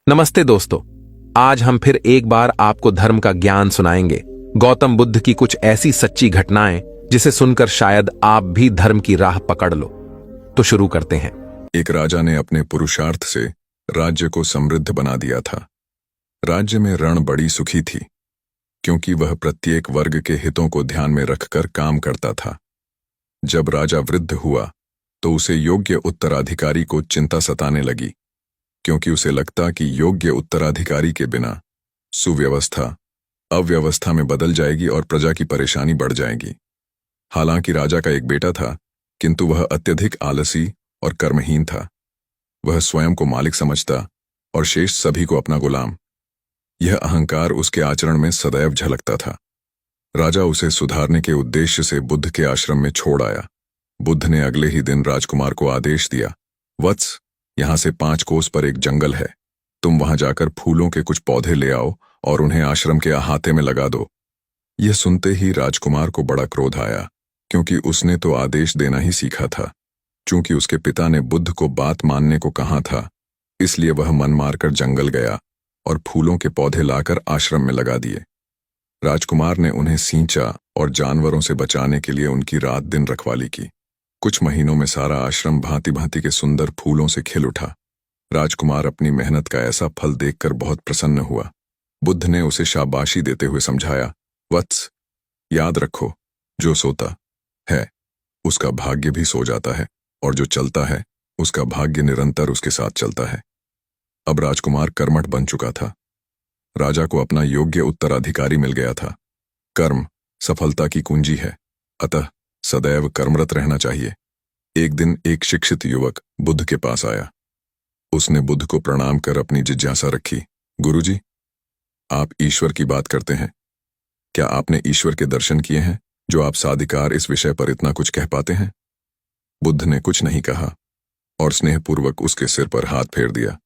नमस्ते दोस्तों। आज हम फिर एक बार आपको धर्म का ज्ञान सुनाएंगे। गौतम बुद्ध की कुछ ऐसी सच्ची घटनाएं जिसे सुनकर शायद आप भी धर्म की राह पकड़ लो। तो शुरू करते हैं। एक राजा ने अपने पुरुषार्थ से राज्य को समृद्ध बना दिया था। राज्य में रण बड़ी सुखी थी, क्योंकि वह प्रत्येक वर्ग के हितों को ध्यान में रखकर काम करता था। जब राजा वृद्ध हुआ तो उसे योग्य उत्तराधिकारी को चिंता सताने लगी, क्योंकि उसे लगता कि योग्य उत्तराधिकारी के बिना सुव्यवस्था अव्यवस्था में बदल जाएगी और प्रजा की परेशानी बढ़ जाएगी। हालांकि राजा का एक बेटा था, किंतु वह अत्यधिक आलसी और कर्महीन था। वह स्वयं को मालिक समझता और शेष सभी को अपना गुलाम। यह अहंकार उसके आचरण में सदैव झलकता था। राजा उसे सुधारने के उद्देश्य से बुद्ध के आश्रम में छोड़ आया। बुद्ध ने अगले ही दिन राजकुमार को आदेश दिया, वत्स, यहां से 5 कोस पर एक जंगल है। तुम वहां जाकर फूलों के कुछ पौधे ले आओ और उन्हें आश्रम के अहाते में लगा दो। यह सुनते ही राजकुमार को बड़ा क्रोध आया, क्योंकि उसने तो आदेश देना ही सीखा था। चूंकि उसके पिता ने बुद्ध को बात मानने को कहा था, इसलिए वह मन मारकर जंगल गया और फूलों के पौधे लाकर आश्रम में लगा दिए। राजकुमार ने उन्हें सींचा और जानवरों से बचाने के लिए उनकी रात दिन रखवाली की। कुछ महीनों में सारा आश्रम भांति भांति के सुंदर फूलों से खिल उठा। राजकुमार अपनी मेहनत का ऐसा फल देखकर बहुत प्रसन्न हुआ। बुद्ध ने उसे शाबाशी देते हुए समझाया, वत्स, याद रखो, जो सोता है उसका भाग्य भी सो जाता है, और जो चलता है उसका भाग्य निरंतर उसके साथ चलता है। अब राजकुमार कर्मठ बन चुका था। राजा को अपना योग्य उत्तराधिकारी मिल गया था। कर्म सफलता की कुंजी है, अतः सदैव कर्मरत रहना चाहिए। एक दिन एक शिक्षित युवक बुद्ध के पास आया। उसने बुद्ध को प्रणाम कर अपनी जिज्ञासा रखी, गुरुजी, आप ईश्वर की बात करते हैं। क्या आपने ईश्वर के दर्शन किए हैं, जो आप साधिकार इस विषय पर इतना कुछ कह पाते हैं? बुद्ध ने कुछ नहीं कहा और स्नेहपूर्वक उसके सिर पर हाथ फेर दिया।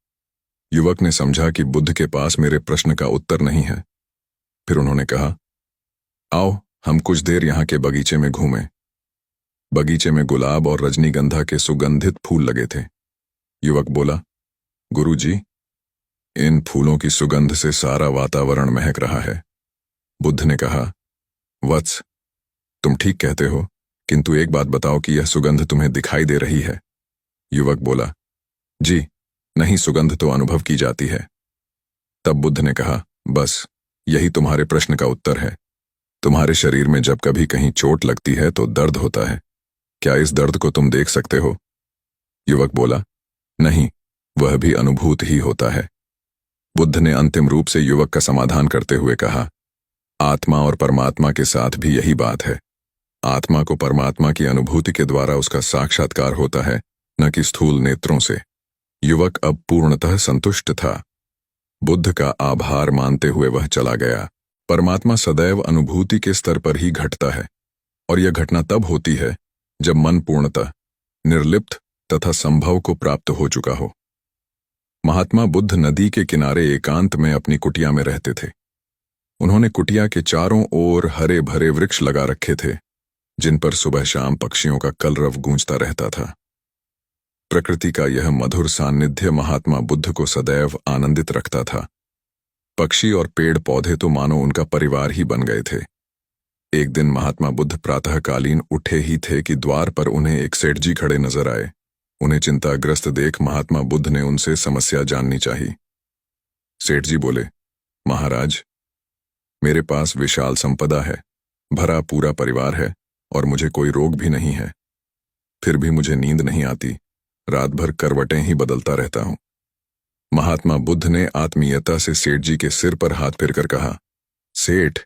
युवक ने समझा कि बुद्ध के पास मेरे प्रश्न का उत्तर नहीं है। फिर उन्होंने कहा, आओ हम कुछ देर यहाँ के बगीचे में घूमें। बगीचे में गुलाब और रजनीगंधा के सुगंधित फूल लगे थे। युवक बोला, गुरुजी, इन फूलों की सुगंध से सारा वातावरण महक रहा है। बुद्ध ने कहा, वत्स, तुम ठीक कहते हो, किंतु एक बात बताओ कि यह सुगंध तुम्हें दिखाई दे रही है? युवक बोला, जी नहीं, सुगंध तो अनुभव की जाती है। तब बुद्ध ने कहा, बस यही तुम्हारे प्रश्न का उत्तर है। तुम्हारे शरीर में जब कभी कहीं चोट लगती है तो दर्द होता है। क्या इस दर्द को तुम देख सकते हो? युवक बोला, नहीं, वह भी अनुभूत ही होता है। बुद्ध ने अंतिम रूप से युवक का समाधान करते हुए कहा, आत्मा और परमात्मा के साथ भी यही बात है। आत्मा को परमात्मा की अनुभूति के द्वारा उसका साक्षात्कार होता है, न कि स्थूल नेत्रों से। युवक अब पूर्णतः संतुष्ट था। बुद्ध का आभार मानते हुए वह चला गया। परमात्मा सदैव अनुभूति के स्तर पर ही घटता है, और यह घटना तब होती है जब मन पूर्णतः निर्लिप्त तथा संभव को प्राप्त हो चुका हो। महात्मा बुद्ध नदी के किनारे एकांत में अपनी कुटिया में रहते थे। उन्होंने कुटिया के चारों ओर हरे भरे वृक्ष लगा रखे थे, जिन पर सुबह शाम पक्षियों का कलरव गूंजता रहता था। प्रकृति का यह मधुर सान्निध्य महात्मा बुद्ध को सदैव आनंदित रखता था। पक्षी और पेड़ पौधे तो मानो उनका परिवार ही बन गए थे। एक दिन महात्मा बुद्ध प्रातःकालीन उठे ही थे कि द्वार पर उन्हें एक सेठ जी खड़े नजर आए। उन्हें चिंताग्रस्त देख महात्मा बुद्ध ने उनसे समस्या जाननी चाही। सेठ जी बोले, महाराज, मेरे पास विशाल संपदा है, भरा पूरा परिवार है और मुझे कोई रोग भी नहीं है। फिर भी मुझे नींद नहीं आती, रात भर करवटें ही बदलता रहता हूं। महात्मा बुद्ध ने आत्मीयता से सेठ जी के सिर पर हाथ फेरकर कहा, सेठ,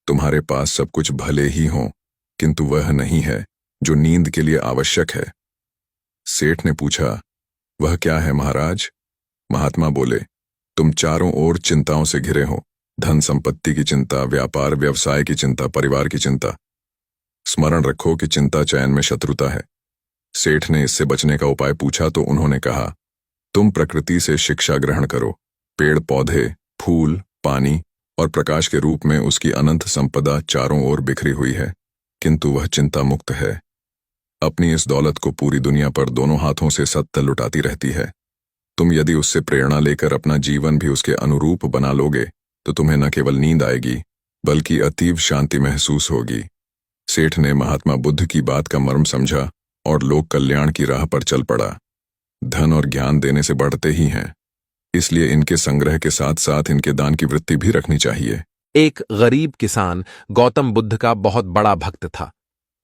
तुम्हारे पास सब कुछ भले ही हो, किंतु वह नहीं है जो नींद के लिए आवश्यक है। सेठ ने पूछा, वह क्या है महाराज? महात्मा बोले, तुम चारों ओर चिंताओं से घिरे हो। धन संपत्ति की चिंता, व्यापार व्यवसाय की चिंता, परिवार की चिंता। स्मरण रखो कि चिंता चैन में शत्रुता है। सेठ ने इससे बचने का उपाय पूछा तो उन्होंने कहा, तुम प्रकृति से शिक्षा ग्रहण करो। पेड़ पौधे, फूल, पानी और प्रकाश के रूप में उसकी अनंत संपदा चारों ओर बिखरी हुई है, किंतु वह चिंता मुक्त है। अपनी इस दौलत को पूरी दुनिया पर दोनों हाथों से सत्ता लुटाती रहती है। तुम यदि उससे प्रेरणा लेकर अपना जीवन भी उसके अनुरूप बना लोगे तो तुम्हें न केवल नींद आएगी बल्कि अतीव शांति महसूस होगी। सेठ ने महात्मा बुद्ध की बात का मर्म समझा और लोक कल्याण की राह पर चल पड़ा। धन और ज्ञान देने से बढ़ते ही हैं, इसलिए इनके संग्रह के साथ साथ इनके दान की वृत्ति भी रखनी चाहिए। एक गरीब किसान गौतम बुद्ध का बहुत बड़ा भक्त था।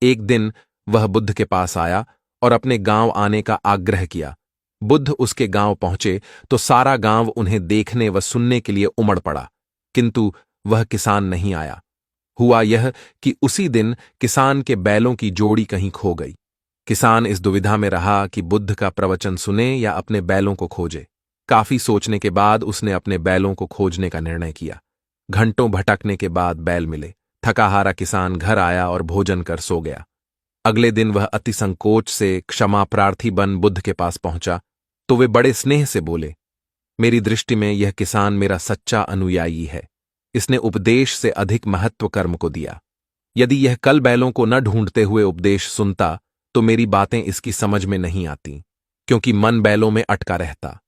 एक दिन वह बुद्ध के पास आया और अपने गांव आने का आग्रह किया। बुद्ध उसके गांव पहुंचे तो सारा गांव उन्हें देखने व सुनने के लिए उमड़ पड़ा, किंतु वह किसान नहीं आया। हुआ यह कि उसी दिन किसान के बैलों की जोड़ी कहीं खो गई। किसान इस दुविधा में रहा कि बुद्ध का प्रवचन सुने या अपने बैलों को खोजे। काफी सोचने के बाद उसने अपने बैलों को खोजने का निर्णय किया। घंटों भटकने के बाद बैल मिले। थकाहारा किसान घर आया और भोजन कर सो गया। अगले दिन वह अति संकोच से क्षमा प्रार्थी बन बुद्ध के पास पहुंचा तो वे बड़े स्नेह से बोले, मेरी दृष्टि में यह किसान मेरा सच्चा अनुयायी है। इसने उपदेश से अधिक महत्व कर्म को दिया। यदि यह कल बैलों को न ढूंढते हुए उपदेश सुनता तो मेरी बातें इसकी समझ में नहीं आती, क्योंकि मन बैलों में अटका रहता।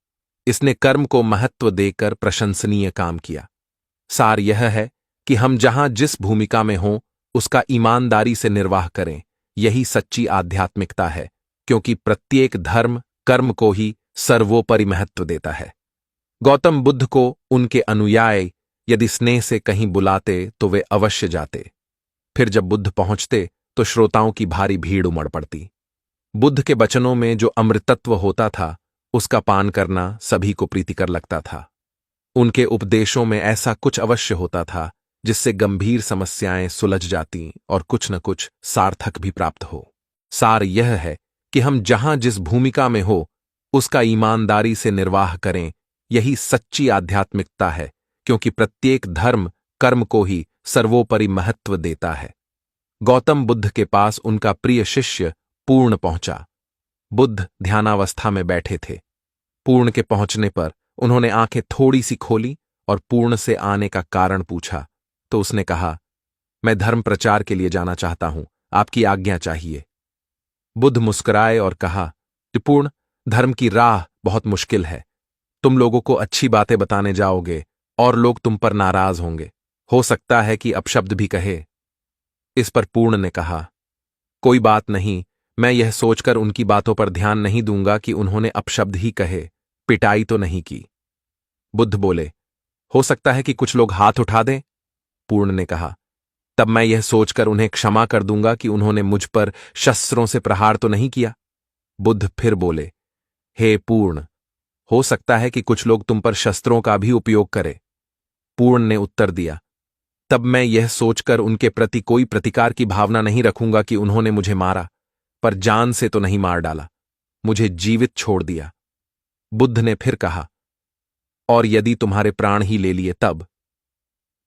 इसने कर्म को महत्व देकर प्रशंसनीय काम किया। सार यह है कि हम जहां जिस भूमिका में हों उसका ईमानदारी से निर्वाह करें, यही सच्ची आध्यात्मिकता है, क्योंकि प्रत्येक धर्म कर्म को ही सर्वोपरि महत्व देता है। गौतम बुद्ध को उनके अनुयायी यदि स्नेह से कहीं बुलाते तो वे अवश्य जाते। फिर जब बुद्ध पहुंचते तो श्रोताओं की भारी भीड़ उमड़ पड़ती। बुद्ध के वचनों में जो अमृतत्व होता था उसका पान करना सभी को प्रीतिकर लगता था। उनके उपदेशों में ऐसा कुछ अवश्य होता था जिससे गंभीर समस्याएं सुलझ जाती और कुछ न कुछ सार्थक भी प्राप्त हो। सार यह है कि हम जहां जिस भूमिका में हो उसका ईमानदारी से निर्वाह करें, यही सच्ची आध्यात्मिकता है, क्योंकि प्रत्येक धर्म कर्म को ही सर्वोपरि महत्व देता है। गौतम बुद्ध के पास उनका प्रिय शिष्य पूर्ण पहुंचा। बुद्ध ध्यानावस्था में बैठे थे। पूर्ण के पहुंचने पर उन्होंने आंखें थोड़ी सी खोली और पूर्ण से आने का कारण पूछा तो उसने कहा, मैं धर्म प्रचार के लिए जाना चाहता हूं, आपकी आज्ञा चाहिए। बुद्ध मुस्कुराए और कहा, पूर्ण, धर्म की राह बहुत मुश्किल है। तुम लोगों को अच्छी बातें बताने जाओगे और लोग तुम पर नाराज होंगे। हो सकता है कि अपशब्द भी कहे। इस पर पूर्ण ने कहा, कोई बात नहीं, मैं यह सोचकर उनकी बातों पर ध्यान नहीं दूंगा कि उन्होंने अपशब्द ही कहे, पिटाई तो नहीं की। बुद्ध बोले, हो सकता है कि कुछ लोग हाथ उठा दें। पूर्ण ने कहा, तब मैं यह सोचकर उन्हें क्षमा कर दूंगा कि उन्होंने मुझ पर शस्त्रों से प्रहार तो नहीं किया। बुद्ध फिर बोले, हे पूर्ण, हो सकता है कि कुछ लोग तुम पर शस्त्रों का भी उपयोग करें। पूर्ण ने उत्तर दिया, तब मैं यह सोचकर उनके प्रति कोई प्रतिकार की भावना नहीं रखूंगा कि उन्होंने मुझे मारा, पर जान से तो नहीं मार डाला, मुझे जीवित छोड़ दिया। बुद्ध ने फिर कहा, और यदि तुम्हारे प्राण ही ले लिए तब?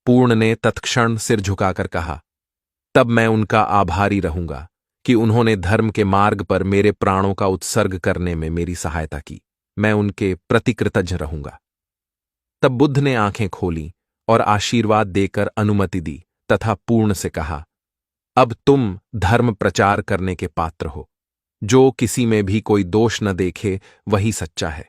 पूर्ण ने तत्क्षण सिर झुकाकर कहा, तब मैं उनका आभारी रहूंगा कि उन्होंने धर्म के मार्ग पर मेरे प्राणों का उत्सर्ग करने में मेरी सहायता की। मैं उनके प्रति कृतज्ञ रहूंगा। तब बुद्ध ने आंखें खोली और आशीर्वाद देकर अनुमति दी तथा पूर्ण से कहा, अब तुम धर्म प्रचार करने के पात्र हो। जो किसी में भी कोई दोष न देखे वही सच्चा है।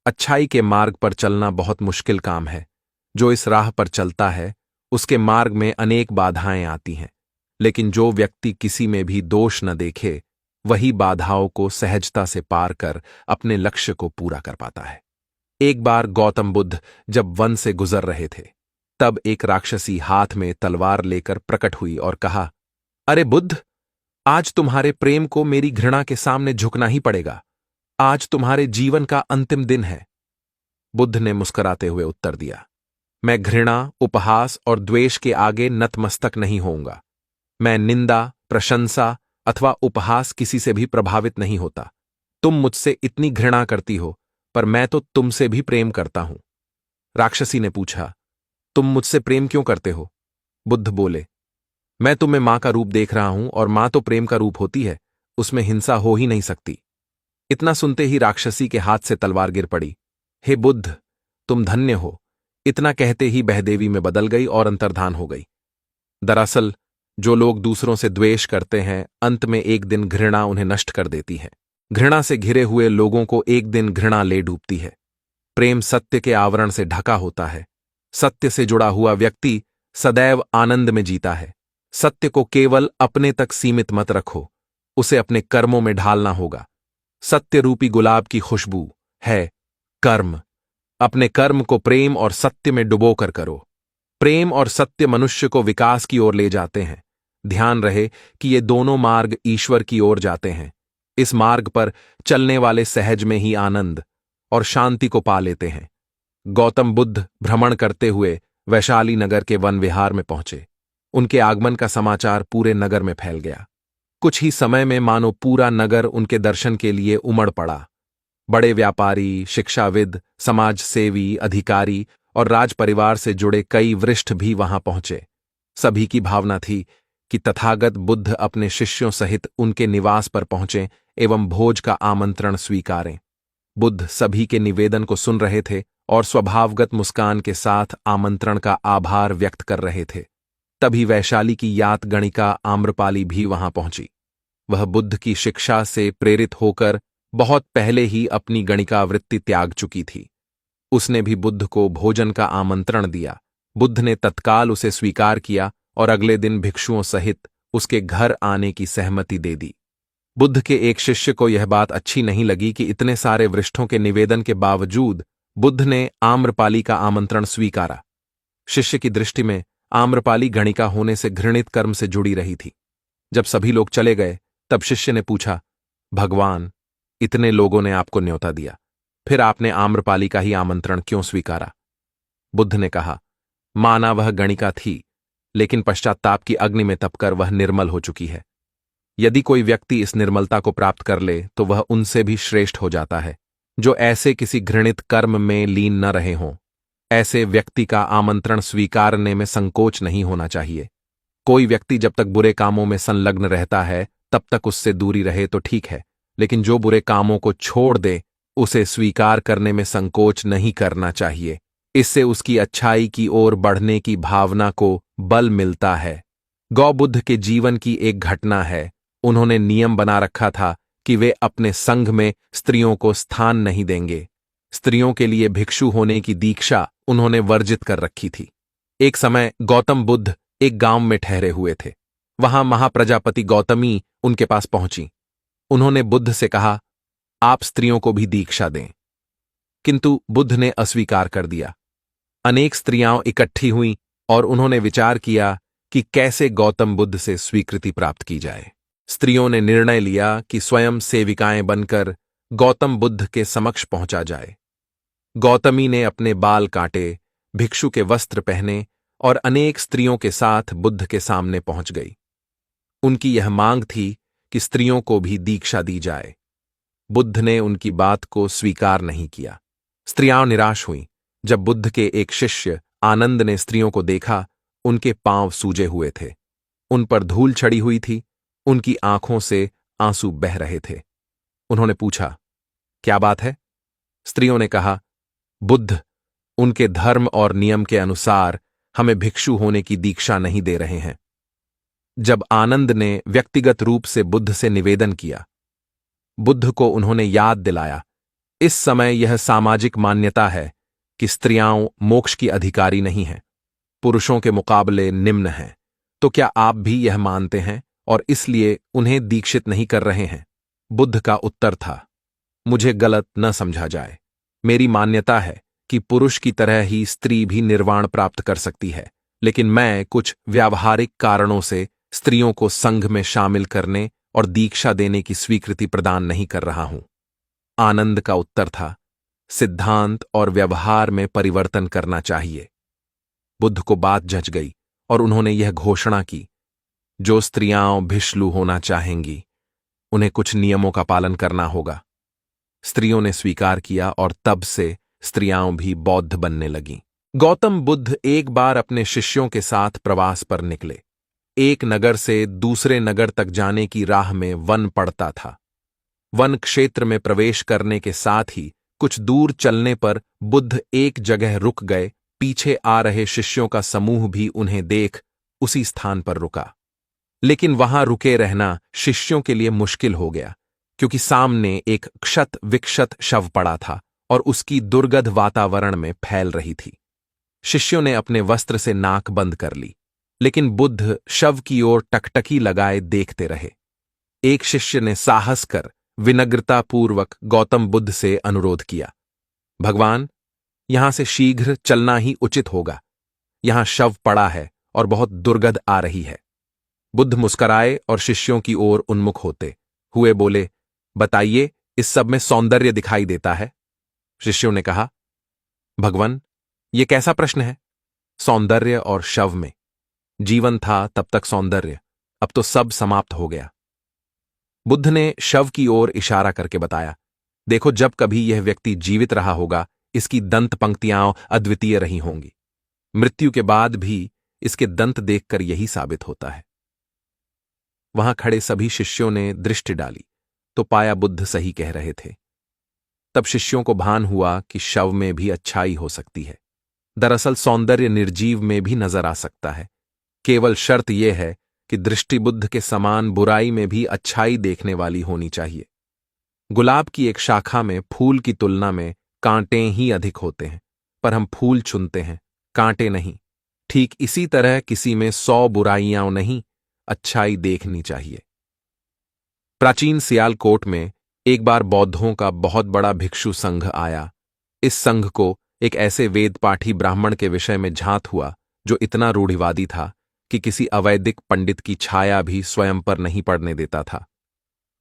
अच्छाई के मार्ग पर चलना बहुत मुश्किल काम है। जो इस राह पर चलता है उसके मार्ग में अनेक बाधाएं आती हैं, लेकिन जो व्यक्ति किसी में भी दोष न देखे वही बाधाओं को सहजता से पार कर अपने लक्ष्य को पूरा कर पाता है। एक बार गौतम बुद्ध जब वन से गुजर रहे थे तब एक राक्षसी हाथ में तलवार लेकर प्रकट हुई और कहा, अरे बुद्ध, आज तुम्हारे प्रेम को मेरी घृणा के सामने झुकना ही पड़ेगा। आज तुम्हारे जीवन का अंतिम दिन है। बुद्ध ने मुस्कुराते हुए उत्तर दिया, मैं घृणा, उपहास और द्वेष के आगे नतमस्तक नहीं होऊंगा। मैं निंदा, प्रशंसा अथवा उपहास किसी से भी प्रभावित नहीं होता। तुम मुझसे इतनी घृणा करती हो, पर मैं तो तुमसे भी प्रेम करता हूं। राक्षसी ने पूछा, तुम मुझसे प्रेम क्यों करते हो? बुद्ध बोले, मैं तुम्हें मां का रूप देख रहा हूं और मां तो प्रेम का रूप होती है, उसमें हिंसा हो ही नहीं सकती। इतना सुनते ही राक्षसी के हाथ से तलवार गिर पड़ी। हे बुद्ध, तुम धन्य हो। इतना कहते ही बहदेवी में बदल गई और अंतर्धान हो गई। दरअसल जो लोग दूसरों से द्वेष करते हैं, अंत में एक दिन घृणा उन्हें नष्ट कर देती है। घृणा से घिरे हुए लोगों को एक दिन घृणा ले डूबती है। प्रेम सत्य के आवरण से ढका होता है। सत्य से जुड़ा हुआ व्यक्ति सदैव आनंद में जीता है। सत्य को केवल अपने तक सीमित मत रखो, उसे अपने कर्मों में ढालना होगा। सत्य रूपी गुलाब की खुशबू है कर्म। अपने कर्म को प्रेम और सत्य में डुबोकर करो। प्रेम और सत्य मनुष्य को विकास की ओर ले जाते हैं। ध्यान रहे कि ये दोनों मार्ग ईश्वर की ओर जाते हैं। इस मार्ग पर चलने वाले सहज में ही आनंद और शांति को पा लेते हैं। गौतम बुद्ध भ्रमण करते हुए वैशाली नगर के वन विहार में पहुंचे। उनके आगमन का समाचार पूरे नगर में फैल गया। कुछ ही समय में मानो पूरा नगर उनके दर्शन के लिए उमड़ पड़ा। बड़े व्यापारी, शिक्षाविद, समाज सेवी, अधिकारी और राज परिवार से जुड़े कई वरिष्ठ भी वहां पहुंचे। सभी की भावना थी कि तथागत बुद्ध अपने शिष्यों सहित उनके निवास पर पहुंचे एवं भोज का आमंत्रण स्वीकारें। बुद्ध सभी के निवेदन को सुन रहे थे और स्वभावगत मुस्कान के साथ आमंत्रण का आभार व्यक्त कर रहे थे। तभी वैशाली की यात गणिका आम्रपाली भी वहां पहुंची। वह बुद्ध की शिक्षा से प्रेरित होकर बहुत पहले ही अपनी गणिका वृत्ति त्याग चुकी थी। उसने भी बुद्ध को भोजन का आमंत्रण दिया। बुद्ध ने तत्काल उसे स्वीकार किया और अगले दिन भिक्षुओं सहित उसके घर आने की सहमति दे दी। बुद्ध के एक शिष्य को यह बात अच्छी नहीं लगी कि इतने सारे वरिष्ठों के निवेदन के बावजूद बुद्ध ने आम्रपाली का आमंत्रण स्वीकारा। शिष्य की दृष्टि में आम्रपाली गणिका होने से घृणित कर्म से जुड़ी रही थी। जब सभी लोग चले गए तब शिष्य ने पूछा, भगवान, इतने लोगों ने आपको न्योता दिया, फिर आपने आम्रपाली का ही आमंत्रण क्यों स्वीकारा? बुद्ध ने कहा, माना वह गणिका थी, लेकिन पश्चात्ताप की अग्नि में तपकर वह निर्मल हो चुकी है। यदि कोई व्यक्ति इस निर्मलता को प्राप्त कर ले तो वह उनसे भी श्रेष्ठ हो जाता है, जो ऐसे किसी घृणित कर्म में लीन न रहे हों। ऐसे व्यक्ति का आमंत्रण स्वीकारने में संकोच नहीं होना चाहिए। कोई व्यक्ति जब तक बुरे कामों में संलग्न रहता है तब तक उससे दूरी रहे तो ठीक है, लेकिन जो बुरे कामों को छोड़ दे उसे स्वीकार करने में संकोच नहीं करना चाहिए। इससे उसकी अच्छाई की ओर बढ़ने की भावना को बल मिलता है। गौबुद्ध के जीवन की एक घटना है। उन्होंने नियम बना रखा था कि वे अपने संघ में स्त्रियों को स्थान नहीं देंगे। स्त्रियों के लिए भिक्षु होने की दीक्षा उन्होंने वर्जित कर रखी थी। एक समय गौतम बुद्ध एक गांव में ठहरे हुए थे। वहां महाप्रजापति गौतमी उनके पास पहुंची। उन्होंने बुद्ध से कहा, आप स्त्रियों को भी दीक्षा दें। किंतु बुद्ध ने अस्वीकार कर दिया। अनेक स्त्रियां इकट्ठी हुईं और उन्होंने विचार किया कि कैसे गौतम बुद्ध से स्वीकृति प्राप्त की जाए। स्त्रियों ने निर्णय लिया कि स्वयं सेविकाएं बनकर गौतम बुद्ध के समक्ष पहुंचा जाए। गौतमी ने अपने बाल काटे, भिक्षु के वस्त्र पहने और अनेक स्त्रियों के साथ बुद्ध के सामने पहुंच गई। उनकी यह मांग थी कि स्त्रियों को भी दीक्षा दी जाए। बुद्ध ने उनकी बात को स्वीकार नहीं किया। स्त्रियां निराश हुईं। जब बुद्ध के एक शिष्य आनंद ने स्त्रियों को देखा, उनके पांव सूजे हुए थे, उन पर धूल चढ़ी हुई थी, उनकी आंखों से आंसू बह रहे थे। उन्होंने पूछा, क्या बात है? स्त्रियों ने कहा, बुद्ध उनके धर्म और नियम के अनुसार हमें भिक्षु होने की दीक्षा नहीं दे रहे हैं। जब आनंद ने व्यक्तिगत रूप से बुद्ध से निवेदन किया, बुद्ध को उन्होंने याद दिलाया, इस समय यह सामाजिक मान्यता है कि स्त्रियां मोक्ष की अधिकारी नहीं हैं, पुरुषों के मुकाबले निम्न हैं। तो क्या आप भी यह मानते हैं और इसलिए उन्हें दीक्षित नहीं कर रहे हैं? बुद्ध का उत्तर था, मुझे गलत न समझा जाए। मेरी मान्यता है कि पुरुष की तरह ही स्त्री भी निर्वाण प्राप्त कर सकती है, लेकिन मैं कुछ व्यावहारिक कारणों से स्त्रियों को संघ में शामिल करने और दीक्षा देने की स्वीकृति प्रदान नहीं कर रहा हूं। आनंद का उत्तर था, सिद्धांत और व्यवहार में परिवर्तन करना चाहिए। बुद्ध को बात जच गई और उन्होंने यह घोषणा की, जो स्त्रियां भिक्षु होना चाहेंगी उन्हें कुछ नियमों का पालन करना होगा। स्त्रियों ने स्वीकार किया और तब से स्त्रियां भी बौद्ध बनने लगीं। गौतम बुद्ध एक बार अपने शिष्यों के साथ प्रवास पर निकले। एक नगर से दूसरे नगर तक जाने की राह में वन पड़ता था। वन क्षेत्र में प्रवेश करने के साथ ही कुछ दूर चलने पर बुद्ध एक जगह रुक गए। पीछे आ रहे शिष्यों का समूह भी उन्हें देख उसी स्थान पर रुका, लेकिन वहां रुके रहना शिष्यों के लिए मुश्किल हो गया, क्योंकि सामने एक क्षत विक्षत शव पड़ा था और उसकी दुर्गंध वातावरण में फैल रही थी। शिष्यों ने अपने वस्त्र से नाक बंद कर ली, लेकिन बुद्ध शव की ओर टकटकी लगाए देखते रहे। एक शिष्य ने साहस कर विनम्रतापूर्वक गौतम बुद्ध से अनुरोध किया, भगवान, यहां से शीघ्र चलना ही उचित होगा। यहां शव पड़ा है और बहुत दुर्गंध आ रही है। बुद्ध मुस्कराए और शिष्यों की ओर उन्मुख होते हुए बोले, बताइए, इस सब में सौंदर्य दिखाई देता है? शिष्यों ने कहा, भगवान, यह कैसा प्रश्न है? सौंदर्य और शव में? जीवन था तब तक सौंदर्य, अब तो सब समाप्त हो गया। बुद्ध ने शव की ओर इशारा करके बताया, देखो, जब कभी यह व्यक्ति जीवित रहा होगा, इसकी दंत पंक्तियां अद्वितीय रही होंगी। मृत्यु के बाद भी इसके दंत देखकर यही साबित होता है। वहां खड़े सभी शिष्यों ने दृष्टि डाली तो पाया बुद्ध सही कह रहे थे। तब शिष्यों को भान हुआ कि शव में भी अच्छाई हो सकती है। दरअसल सौंदर्य निर्जीव में भी नजर आ सकता है। केवल शर्त यह है कि दृष्टि बुद्ध के समान बुराई में भी अच्छाई देखने वाली होनी चाहिए। गुलाब की एक शाखा में फूल की तुलना में कांटे ही अधिक होते हैं, पर हम फूल चुनते हैं, कांटे नहीं। ठीक इसी तरह किसी में 100 बुराइयां नहीं, अच्छाई देखनी चाहिए। प्राचीन सियालकोट में एक बार बौद्धों का बहुत बड़ा भिक्षु संघ आया। इस संघ को एक ऐसे वेद पाठी ब्राह्मण के विषय में झांत हुआ जो इतना रूढ़िवादी था कि किसी अवैदिक पंडित की छाया भी स्वयं पर नहीं पड़ने देता था।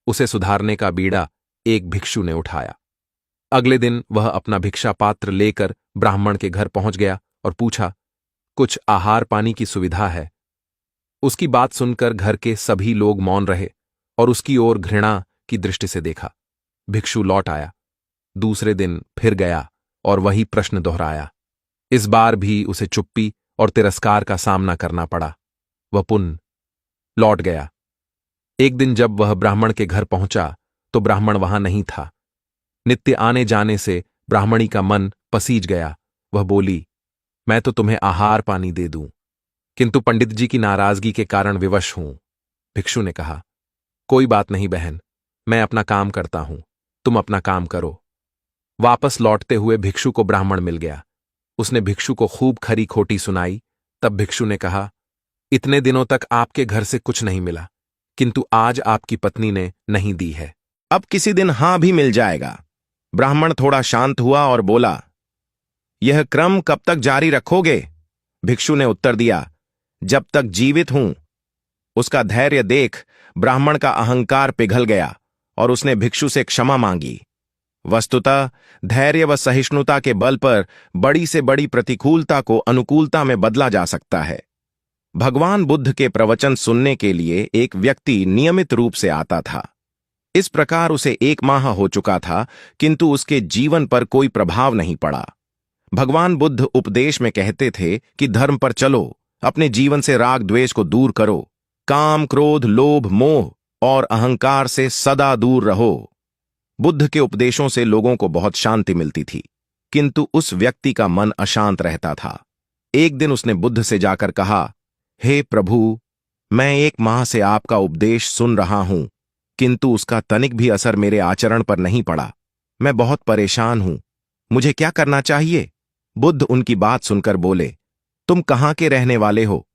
उसे सुधारने का बीड़ा एक भिक्षु ने उठाया। अगले दिन वह अपना भिक्षा पात्र लेकर ब्राह्मण के घर पहुंच गया और पूछा, कुछ आहार पानी की सुविधा है? उसकी बात सुनकर घर के सभी लोग मौन रहे और उसकी ओर घृणा की दृष्टि से देखा। भिक्षु लौट आया। दूसरे दिन फिर गया और वही प्रश्न दोहराया। इस बार भी उसे चुप्पी और तिरस्कार का सामना करना पड़ा। वह पुनः लौट गया। एक दिन जब वह ब्राह्मण के घर पहुंचा तो ब्राह्मण वहां नहीं था। नित्य आने जाने से ब्राह्मणी का मन पसीज गया। वह बोली, मैं तो तुम्हें आहार पानी दे दूं, किंतु पंडित जी की नाराजगी के कारण विवश हूं। भिक्षु ने कहा, कोई बात नहीं बहन, मैं अपना काम करता हूं, तुम अपना काम करो। वापस लौटते हुए भिक्षु को ब्राह्मण मिल गया। उसने भिक्षु को खूब खरी खोटी सुनाई। तब भिक्षु ने कहा, इतने दिनों तक आपके घर से कुछ नहीं मिला, किंतु आज आपकी पत्नी ने नहीं दी है। अब किसी दिन हां भी मिल जाएगा। ब्राह्मण थोड़ा शांत हुआ और बोला, यह क्रम कब तक जारी रखोगे? भिक्षु ने उत्तर दिया, जब तक जीवित हूं। उसका धैर्य देख ब्राह्मण का अहंकार पिघल गया और उसने भिक्षु से क्षमा मांगी। वस्तुतः धैर्य व सहिष्णुता के बल पर बड़ी से बड़ी प्रतिकूलता को अनुकूलता में बदला जा सकता है। भगवान बुद्ध के प्रवचन सुनने के लिए एक व्यक्ति नियमित रूप से आता था। इस प्रकार उसे 1 माह हो चुका था, किंतु उसके जीवन पर कोई प्रभाव नहीं पड़ा। भगवान बुद्ध उपदेश में कहते थे कि धर्म पर चलो, अपने जीवन से राग द्वेष को दूर करो, काम क्रोध लोभ मोह और अहंकार से सदा दूर रहो। बुद्ध के उपदेशों से लोगों को बहुत शांति मिलती थी, किंतु उस व्यक्ति का मन अशांत रहता था। एक दिन उसने बुद्ध से जाकर कहा, हे प्रभु, मैं 1 माह से आपका उपदेश सुन रहा हूं, किंतु उसका तनिक भी असर मेरे आचरण पर नहीं पड़ा। मैं बहुत परेशान हूं, मुझे क्या करना चाहिए? बुद्ध उनकी बात सुनकर बोले, तुम कहां के रहने वाले हो?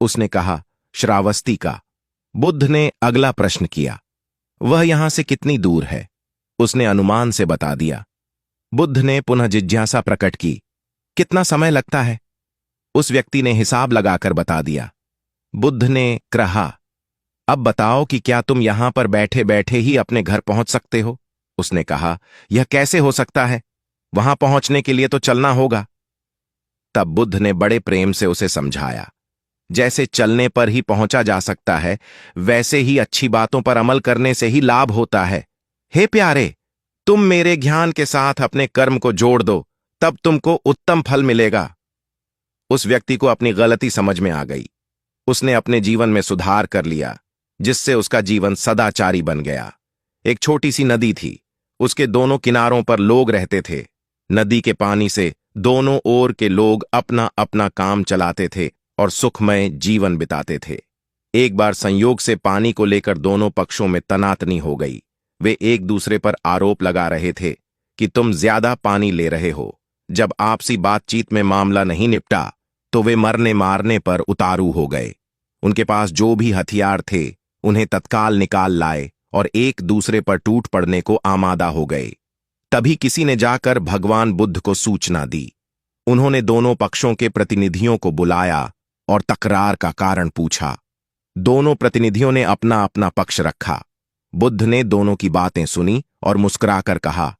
उसने कहा, श्रावस्ती का। बुद्ध ने अगला प्रश्न किया, वह यहां से कितनी दूर है? उसने अनुमान से बता दिया। बुद्ध ने पुनः जिज्ञासा प्रकट की, कितना समय लगता है? उस व्यक्ति ने हिसाब लगाकर बता दिया। बुद्ध ने कहा, अब बताओ कि क्या तुम यहां पर बैठे बैठे ही अपने घर पहुंच सकते हो? उसने कहा, यह कैसे हो सकता है? वहां पहुंचने के लिए तो चलना होगा। तब बुद्ध ने बड़े प्रेम से उसे समझाया, जैसे चलने पर ही पहुंचा जा सकता है, वैसे ही अच्छी बातों पर अमल करने से ही लाभ होता है। हे प्यारे, तुम मेरे ज्ञान के साथ अपने कर्म को जोड़ दो, तब तुमको उत्तम फल मिलेगा। उस व्यक्ति को अपनी गलती समझ में आ गई। उसने अपने जीवन में सुधार कर लिया, जिससे उसका जीवन सदाचारी बन गया। एक छोटी सी नदी थी, उसके दोनों किनारों पर लोग रहते थे। नदी के पानी से दोनों ओर के लोग अपना अपना काम चलाते थे और सुखमय जीवन बिताते थे। एक बार संयोग से पानी को लेकर दोनों पक्षों में तनातनी हो गई। वे एक दूसरे पर आरोप लगा रहे थे कि तुम ज्यादा पानी ले रहे हो। जब आपसी बातचीत में मामला नहीं निपटा तो वे मरने मारने पर उतारू हो गए। उनके पास जो भी हथियार थे उन्हें तत्काल निकाल लाए और एक दूसरे पर टूट पड़ने को आमादा हो गए। तभी किसी ने जाकर भगवान बुद्ध को सूचना दी। उन्होंने दोनों पक्षों के प्रतिनिधियों को बुलाया और तकरार का कारण पूछा। दोनों प्रतिनिधियों ने अपना अपना पक्ष रखा। बुद्ध ने दोनों की बातें सुनी और मुस्कुराकर कहा,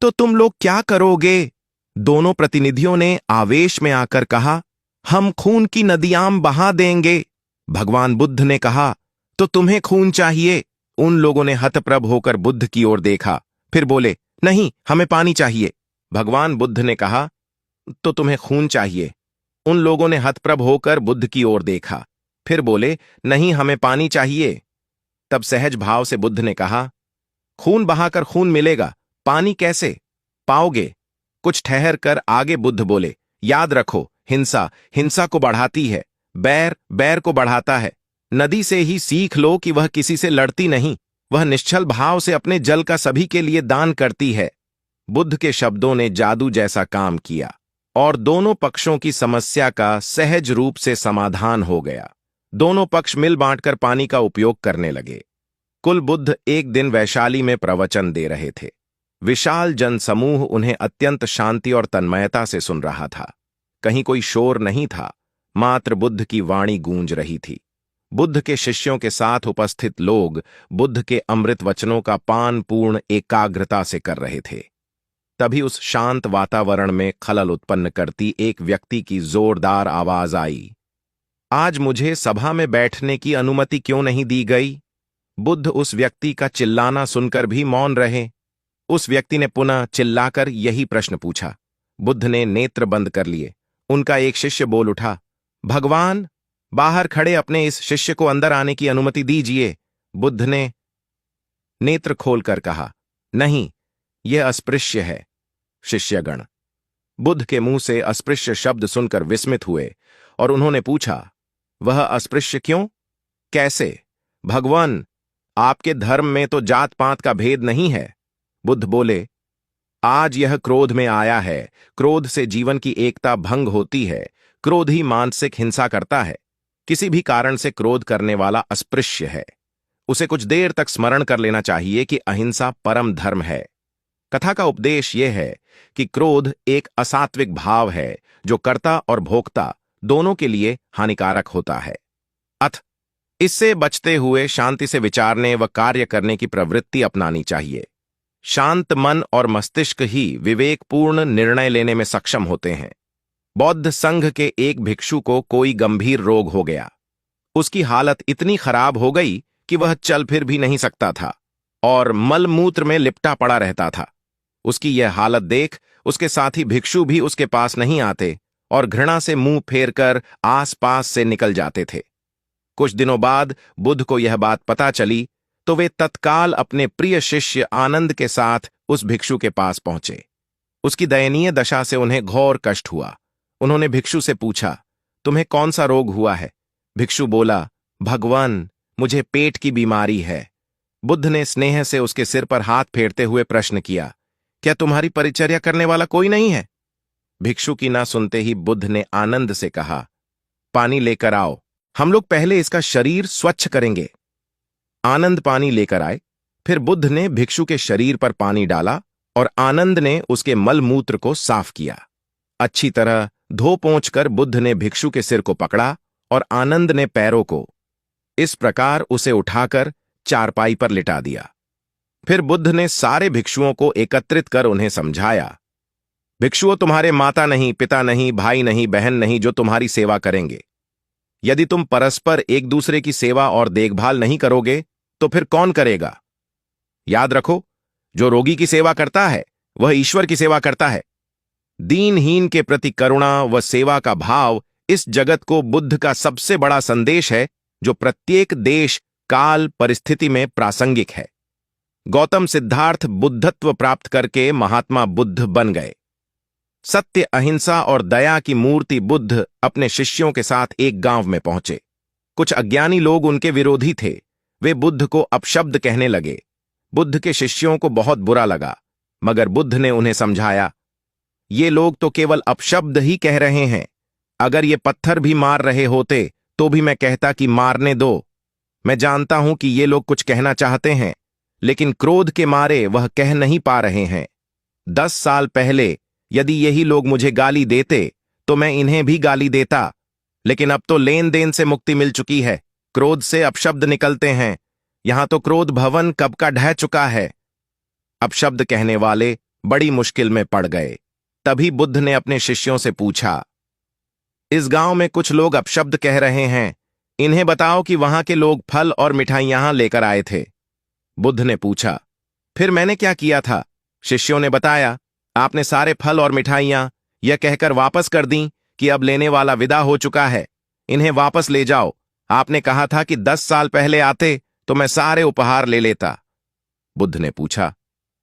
तो तुम लोग क्या करोगे? दोनों प्रतिनिधियों ने आवेश में आकर कहा, हम खून की नदियां बहा देंगे। भगवान बुद्ध ने कहा, तो तुम्हें खून चाहिए? उन लोगों ने हतप्रभ होकर बुद्ध की ओर देखा, फिर बोले, नहीं, हमें पानी चाहिए। भगवान बुद्ध ने कहा, तो तुम्हें खून चाहिए? उन लोगों ने हतप्रभ होकर बुद्ध की ओर देखा, फिर बोले, नहीं, हमें पानी चाहिए। तब सहज भाव से बुद्ध ने कहा, खून बहाकर खून मिलेगा, पानी कैसे पाओगे? कुछ ठहर कर आगे बुद्ध बोले, याद रखो, हिंसा हिंसा को बढ़ाती है, बैर बैर को बढ़ाता है। नदी से ही सीख लो कि वह किसी से लड़ती नहीं, वह निश्चल भाव से अपने जल का सभी के लिए दान करती है। बुद्ध के शब्दों ने जादू जैसा काम किया और दोनों पक्षों की समस्या का सहज रूप से समाधान हो गया। दोनों पक्ष मिल बांटकर पानी का उपयोग करने लगे। कुल बुद्ध एक दिन वैशाली में प्रवचन दे रहे थे। विशाल जनसमूह उन्हें अत्यंत शांति और तन्मयता से सुन रहा था। कहीं कोई शोर नहीं था, मात्र बुद्ध की वाणी गूंज रही थी। बुद्ध के शिष्यों के साथ उपस्थित लोग बुद्ध के अमृत वचनों का पान पूर्ण एकाग्रता से कर रहे थे। तभी उस शांत वातावरण में खलल उत्पन्न करती एक व्यक्ति की जोरदार आवाज आई, आज मुझे सभा में बैठने की अनुमति क्यों नहीं दी गई? बुद्ध उस व्यक्ति का चिल्लाना सुनकर भी मौन रहे। उस व्यक्ति ने पुनः चिल्लाकर यही प्रश्न पूछा। बुद्ध ने नेत्र बंद कर लिए। उनका एक शिष्य बोल उठा, भगवान, बाहर खड़े अपने इस शिष्य को अंदर आने की अनुमति दीजिए। बुद्ध ने नेत्र खोलकर कहा, नहीं, यह अस्पृश्य है। शिष्यगण बुद्ध के मुंह से अस्पृश्य शब्द सुनकर विस्मित हुए और उन्होंने पूछा, वह अस्पृश्य क्यों? कैसे? भगवान, आपके धर्म में तो जात पात का भेद नहीं है। बुद्ध बोले, आज यह क्रोध में आया है। क्रोध से जीवन की एकता भंग होती है। क्रोध ही मानसिक हिंसा करता है। किसी भी कारण से क्रोध करने वाला अस्पृश्य है। उसे कुछ देर तक स्मरण कर लेना चाहिए कि अहिंसा परम धर्म है। कथा का उपदेश यह है कि क्रोध एक असात्विक भाव है जो कर्ता और भोक्ता दोनों के लिए हानिकारक होता है। इससे बचते हुए शांति से विचारने व कार्य करने की प्रवृत्ति अपनानी चाहिए। शांत मन और मस्तिष्क ही विवेकपूर्ण निर्णय लेने में सक्षम होते हैं। बौद्ध संघ के एक भिक्षु को कोई गंभीर रोग हो गया। उसकी हालत इतनी खराब हो गई कि वह चल फिर भी नहीं सकता था और मलमूत्र में लिपटा पड़ा रहता था। उसकी यह हालत देख उसके साथी भिक्षु भी उसके पास नहीं आते और घृणा से मुंह फेरकर आसपास से निकल जाते थे। कुछ दिनों बाद बुद्ध को यह बात पता चली तो वे तत्काल अपने प्रिय शिष्य आनंद के साथ उस भिक्षु के पास पहुंचे। उसकी दयनीय दशा से उन्हें घोर कष्ट हुआ। उन्होंने भिक्षु से पूछा, तुम्हें कौन सा रोग हुआ है? भिक्षु बोला, भगवान, मुझे पेट की बीमारी है। बुद्ध ने स्नेह से उसके सिर पर हाथ फेरते हुए प्रश्न किया, क्या तुम्हारी परिचर्या करने वाला कोई नहीं है? भिक्षु की ना सुनते ही बुद्ध ने आनंद से कहा, पानी लेकर आओ, हम लोग पहले इसका शरीर स्वच्छ करेंगे। आनंद पानी लेकर आए। फिर बुद्ध ने भिक्षु के शरीर पर पानी डाला और आनंद ने उसके मलमूत्र को साफ किया। अच्छी तरह धो पोंछकर बुद्ध ने भिक्षु के सिर को पकड़ा और आनंद ने पैरों को। इस प्रकार उसे उठाकर चारपाई पर लिटा दिया। फिर बुद्ध ने सारे भिक्षुओं को एकत्रित कर उन्हें समझाया, भिक्षुओं, तुम्हारे माता नहीं, पिता नहीं, भाई नहीं, बहन नहीं जो तुम्हारी सेवा करेंगे। यदि तुम परस्पर एक दूसरे की सेवा और देखभाल नहीं करोगे तो फिर कौन करेगा? याद रखो, जो रोगी की सेवा करता है वह ईश्वर की सेवा करता है। दीनहीन के प्रति करुणा व सेवा का भाव इस जगत को बुद्ध का सबसे बड़ा संदेश है जो प्रत्येक देश, काल, परिस्थिति में प्रासंगिक है। गौतम सिद्धार्थ बुद्धत्व प्राप्त करके महात्मा बुद्ध बन गए। सत्य, अहिंसा और दया की मूर्ति बुद्ध अपने शिष्यों के साथ एक गांव में पहुंचे। कुछ अज्ञानी लोग उनके विरोधी थे। वे बुद्ध को अपशब्द कहने लगे। बुद्ध के शिष्यों को बहुत बुरा लगा। मगर बुद्ध ने उन्हें समझाया, ये लोग तो केवल अपशब्द ही कह रहे हैं। अगर ये पत्थर भी मार रहे होते तो भी मैं कहता कि मारने दो। मैं जानता हूं कि ये लोग कुछ कहना चाहते हैं, लेकिन क्रोध के मारे वह कह नहीं पा रहे हैं। 10 साल पहले यदि यही लोग मुझे गाली देते तो मैं इन्हें भी गाली देता, लेकिन अब तो लेन देन से मुक्ति मिल चुकी है। क्रोध से अपशब्द निकलते हैं। यहां तो क्रोध भवन कब का ढह चुका है। अपशब्द कहने वाले बड़ी मुश्किल में पड़ गए। तभी बुद्ध ने अपने शिष्यों से पूछा, इस गांव में कुछ लोग अपशब्द कह रहे हैं, इन्हें बताओ कि वहां के लोग फल और मिठाइयां लेकर आए थे। बुद्ध ने पूछा, फिर मैंने क्या किया था? शिष्यों ने बताया, आपने सारे फल और मिठाइयां यह कहकर वापस कर दी कि अब लेने वाला विदा हो चुका है, इन्हें वापस ले जाओ। आपने कहा था कि 10 साल पहले आते तो मैं सारे उपहार ले लेता। बुद्ध ने पूछा,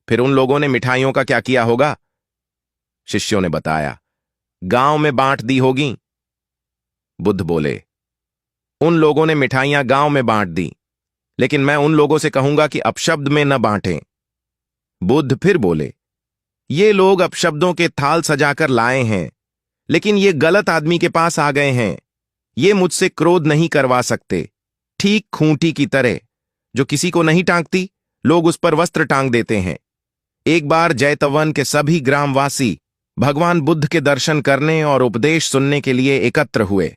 फिर उन लोगों ने मिठाइयों का क्या किया होगा? शिष्यों ने बताया, गांव में बांट दी होगी। बुद्ध बोले, उन लोगों ने मिठाइयां गांव में बांट दी, लेकिन मैं उन लोगों से कहूंगा कि अपशब्द में न बांटें। बुद्ध फिर बोले, ये लोग अपशब्दों के थाल सजाकर लाए हैं, लेकिन ये गलत आदमी के पास आ गए हैं। ये मुझसे क्रोध नहीं करवा सकते। ठीक खूंटी की तरह जो किसी को नहीं टांगती, लोग उस पर वस्त्र टांग देते हैं। एक बार जैतवन के सभी ग्रामवासी भगवान बुद्ध के दर्शन करने और उपदेश सुनने के लिए एकत्र हुए।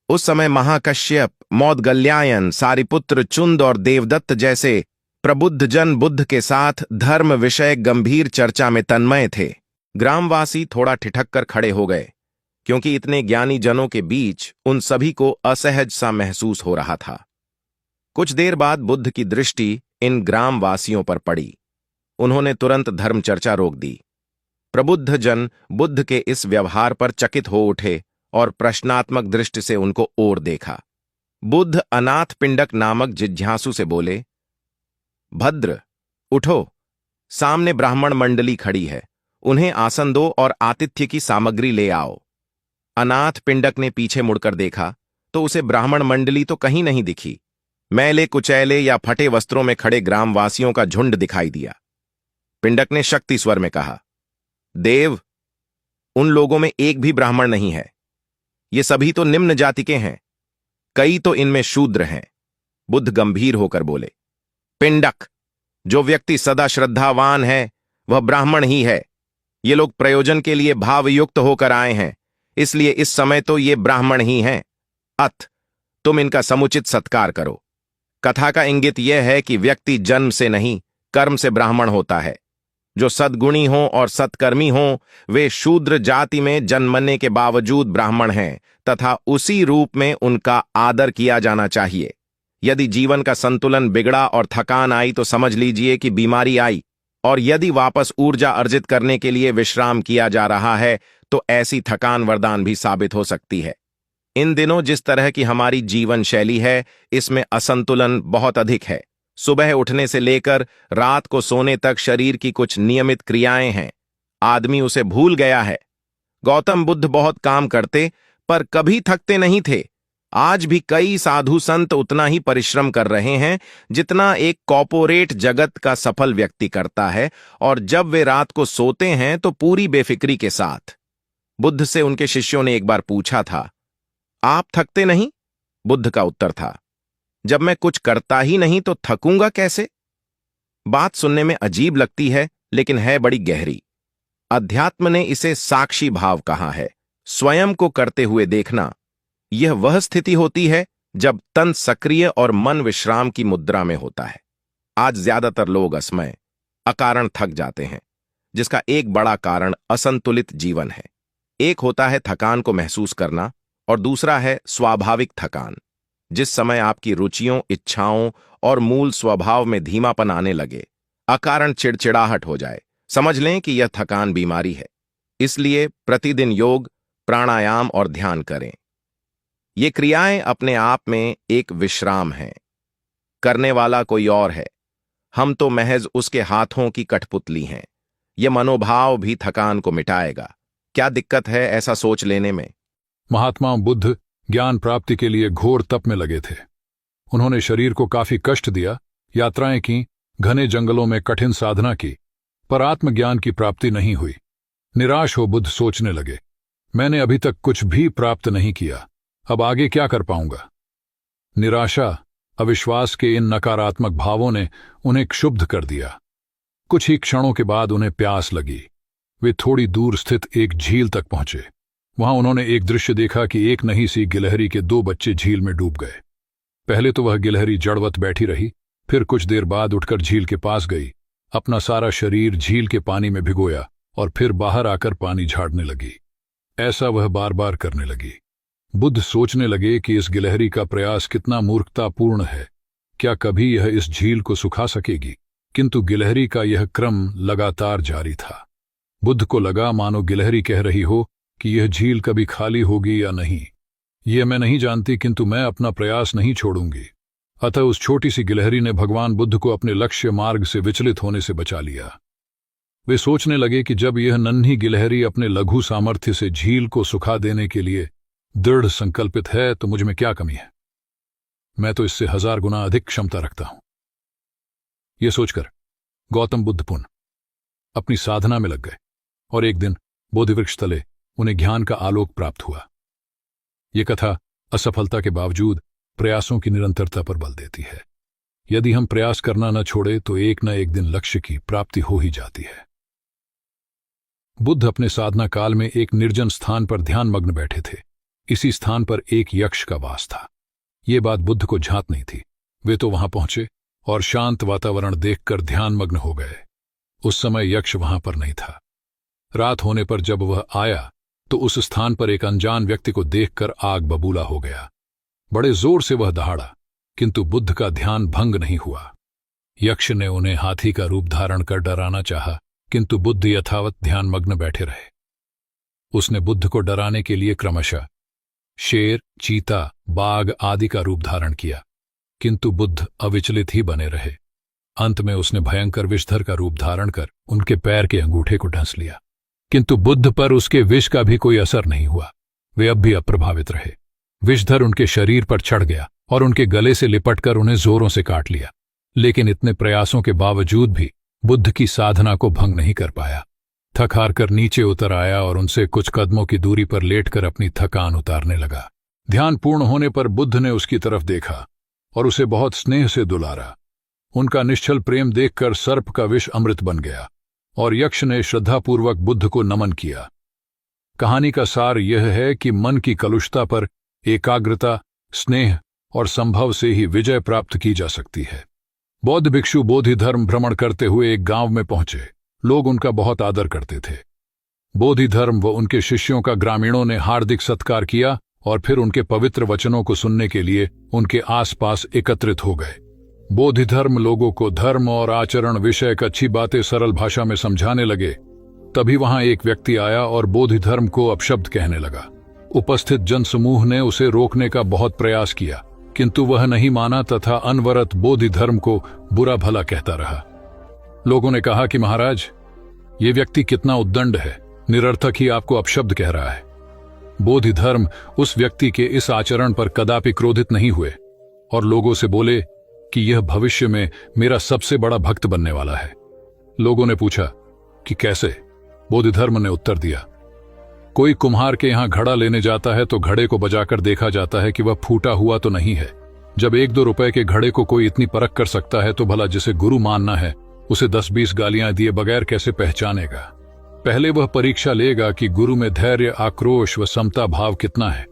उस समय महाकश्यप, मौदगल्यायन, सारिपुत्र, चुंद और देवदत्त जैसे प्रबुद्ध जन बुद्ध के साथ धर्म विषय गंभीर चर्चा में तन्मय थे। ग्रामवासी थोड़ा ठिठक कर खड़े हो गए, क्योंकि इतने ज्ञानी जनों के बीच उन सभी को असहज सा महसूस हो रहा था। कुछ देर बाद बुद्ध की दृष्टि इन ग्रामवासियों पर पड़ी। उन्होंने तुरंत धर्म चर्चा रोक दी। प्रबुद्ध जन बुद्ध के इस व्यवहार पर चकित हो उठे और प्रश्नात्मक दृष्टि से उनको ओर देखा। बुद्ध अनाथ पिंडक नामक जिज्ञासु से बोले, भद्र, उठो, सामने ब्राह्मण मंडली खड़ी है, उन्हें आसन दो और आतिथ्य की सामग्री ले आओ। अनाथ पिंडक ने पीछे मुड़कर देखा तो उसे ब्राह्मण मंडली तो कहीं नहीं दिखी। मैले कुचैले या फटे वस्त्रों में खड़े ग्रामवासियों का झुंड दिखाई दिया। पिंडक ने शक्ति स्वर में कहा, देव, उन लोगों में एक भी ब्राह्मण नहीं है। ये सभी तो निम्न जाति के हैं, कई तो इनमें शूद्र हैं। बुद्ध गंभीर होकर बोले, पिंडक, जो व्यक्ति सदा श्रद्धावान है वह ब्राह्मण ही है। ये लोग प्रयोजन के लिए भावयुक्त होकर आए हैं, इसलिए इस समय तो ये ब्राह्मण ही हैं। अत तुम इनका समुचित सत्कार करो। कथा का इंगित यह है कि व्यक्ति जन्म से नहीं, कर्म से ब्राह्मण होता है। जो सद्गुणी हों और सत्कर्मी हों, वे शूद्र जाति में जन्मने के बावजूद ब्राह्मण हैं तथा उसी रूप में उनका आदर किया जाना चाहिए। यदि जीवन का संतुलन बिगड़ा और थकान आई तो समझ लीजिए कि बीमारी आई, और यदि वापस ऊर्जा अर्जित करने के लिए विश्राम किया जा रहा है तो ऐसी थकान वरदान भी साबित हो सकती है। इन दिनों जिस तरह की हमारी जीवन शैली है, इसमें असंतुलन बहुत अधिक है। सुबह उठने से लेकर रात को सोने तक शरीर की कुछ नियमित क्रियाएं हैं, आदमी उसे भूल गया है। गौतम बुद्ध बहुत काम करते पर कभी थकते नहीं थे। आज भी कई साधु संत उतना ही परिश्रम कर रहे हैं जितना एक कॉर्पोरेट जगत का सफल व्यक्ति करता है, और जब वे रात को सोते हैं तो पूरी बेफिक्री के साथ। बुद्ध से उनके शिष्यों ने एक बार पूछा था, आप थकते नहीं? बुद्ध का उत्तर था, जब मैं कुछ करता ही नहीं तो थकूंगा कैसे? बात सुनने में अजीब लगती है, लेकिन है बड़ी गहरी। अध्यात्म ने इसे साक्षी भाव कहा है। स्वयं को करते हुए देखना, यह वह स्थिति होती है जब तन सक्रिय और मन विश्राम की मुद्रा में होता है। आज ज्यादातर लोग असमय, अकारण थक जाते हैं, जिसका एक बड़ा कारण असंतुलित जीवन है। एक होता है थकान को महसूस करना और दूसरा है स्वाभाविक थकान। जिस समय आपकी रुचियों, इच्छाओं और मूल स्वभाव में धीमापन आने लगे, अकारण चिड़चिड़ाहट हो जाए, समझ लें कि यह थकान बीमारी है। इसलिए प्रतिदिन योग, प्राणायाम और ध्यान करें। ये क्रियाएं अपने आप में एक विश्राम हैं। करने वाला कोई और है, हम तो महज उसके हाथों की कठपुतली हैं। यह मनोभाव भी थकान को मिटाएगा। क्या दिक्कत है ऐसा सोच लेने में? महात्मा बुद्ध ज्ञान प्राप्ति के लिए घोर तप में लगे थे। उन्होंने शरीर को काफी कष्ट दिया, यात्राएं की, घने जंगलों में कठिन साधना की, पर आत्मज्ञान की प्राप्ति नहीं हुई। निराश हो बुद्ध सोचने लगे, मैंने अभी तक कुछ भी प्राप्त नहीं किया, अब आगे क्या कर पाऊंगा। निराशा, अविश्वास के इन नकारात्मक भावों ने उन्हें क्षुब्ध कर दिया। कुछ ही क्षणों के बाद उन्हें प्यास लगी। वे थोड़ी दूर स्थित एक झील तक पहुंचे। वहां उन्होंने एक दृश्य देखा कि एक नन्ही सी गिलहरी के 2 बच्चे झील में डूब गए। पहले तो वह गिलहरी जड़वत बैठी रही, फिर कुछ देर बाद उठकर झील के पास गई, अपना सारा शरीर झील के पानी में भिगोया और फिर बाहर आकर पानी झाड़ने लगी। ऐसा वह बार बार करने लगी। बुद्ध सोचने लगे कि इस गिलहरी का प्रयास कितना मूर्खतापूर्ण है। क्या कभी यह इस झील को सुखा सकेगी? किंतु गिलहरी का यह क्रम लगातार जारी था। बुद्ध को लगा मानो गिलहरी कह रही हो कि यह झील कभी खाली होगी या नहीं, यह मैं नहीं जानती, किंतु मैं अपना प्रयास नहीं छोड़ूंगी। अतः उस छोटी सी गिलहरी ने भगवान बुद्ध को अपने लक्ष्य मार्ग से विचलित होने से बचा लिया। वे सोचने लगे कि जब यह नन्ही गिलहरी अपने लघु सामर्थ्य से झील को सुखा देने के लिए दृढ़ संकल्पित है तो मुझ में क्या कमी है, मैं तो इससे 1000 गुना अधिक क्षमता रखता हूं। यह सोचकर गौतम बुद्ध पुनः अपनी साधना में लग गए और एक दिन बोधिवृक्ष तले उन्हें ज्ञान का आलोक प्राप्त हुआ। यह कथा असफलता के बावजूद प्रयासों की निरंतरता पर बल देती है। यदि हम प्रयास करना न छोड़े तो एक न एक दिन लक्ष्य की प्राप्ति हो ही जाती है। बुद्ध अपने साधना काल में एक निर्जन स्थान पर ध्यान मग्न बैठे थे। इसी स्थान पर एक यक्ष का वास था। ये बात बुद्ध को झांत नहीं थी। वे तो वहां पहुंचे और शांत वातावरण देखकर ध्यानमग्न हो गए। उस समय यक्ष वहां पर नहीं था। रात होने पर जब वह आया तो उस स्थान पर एक अनजान व्यक्ति को देखकर आग बबूला हो गया। बड़े जोर से वह दहाड़ा, किंतु बुद्ध का ध्यान भंग नहीं हुआ। यक्ष ने उन्हें हाथी का रूप धारण कर डराना चाहा, किंतु बुद्ध यथावत ध्यानमग्न बैठे रहे। उसने बुद्ध को डराने के लिए क्रमशः शेर, चीता, बाघ आदि का रूप धारण किया, किंतु बुद्ध अविचलित ही बने रहे। अंत में उसने भयंकर विषधर का रूप धारण कर उनके पैर के अंगूठे को ढंस लिया, किंतु बुद्ध पर उसके विष का भी कोई असर नहीं हुआ। वे अब भी अप्रभावित रहे। विषधर उनके शरीर पर चढ़ गया और उनके गले से लिपटकर उन्हें जोरों से काट लिया, लेकिन इतने प्रयासों के बावजूद भी बुद्ध की साधना को भंग नहीं कर पाया। थक हार कर नीचे उतर आया और उनसे कुछ कदमों की दूरी पर लेटकर अपनी थकान उतारने लगा। ध्यान पूर्ण होने पर बुद्ध ने उसकी तरफ देखा और उसे बहुत स्नेह से दुलारा। उनका निश्चल प्रेम देखकर सर्प का विष अमृत बन गया और यक्ष ने श्रद्धापूर्वक बुद्ध को नमन किया। कहानी का सार यह है कि मन की कलुषता पर एकाग्रता, स्नेह और संभव से ही विजय प्राप्त की जा सकती है। बौद्ध भिक्षु बोधि धर्म भ्रमण करते हुए एक गांव में पहुंचे। लोग उनका बहुत आदर करते थे। बोधि धर्म व उनके शिष्यों का ग्रामीणों ने हार्दिक सत्कार किया और फिर उनके पवित्र वचनों को सुनने के लिए उनके आसपास एकत्रित हो गए। बोधि धर्म लोगों को धर्म और आचरण विषयक अच्छी बातें सरल भाषा में समझाने लगे। तभी वहां एक व्यक्ति आया और बोधि धर्म को अपशब्द कहने लगा। उपस्थित जनसमूह ने उसे रोकने का बहुत प्रयास किया, किंतु वह नहीं माना तथा अनवरत बोधि धर्म को बुरा भला कहता रहा। लोगों ने कहा कि महाराज, ये व्यक्ति कितना उद्दंड है, निरर्थक ही आपको अपशब्द कह रहा है। बोधि धर्म उस व्यक्ति के इस आचरण पर कदापि क्रोधित नहीं हुए और लोगों से बोले कि यह भविष्य में मेरा सबसे बड़ा भक्त बनने वाला है। लोगों ने पूछा कि कैसे? बोधि धर्म ने उत्तर दिया, कोई कुम्हार के यहां घड़ा लेने जाता है तो घड़े को बजाकर देखा जाता है कि वह फूटा हुआ तो नहीं है। जब 1-2 रुपए के घड़े को कोई इतनी परख कर सकता है तो भला जिसे गुरु मानना है उसे 10-20 गालियां दिए बगैर कैसे पहचानेगा? पहले वह परीक्षा लेगा कि गुरु में धैर्य, आक्रोश व समता भाव कितना है।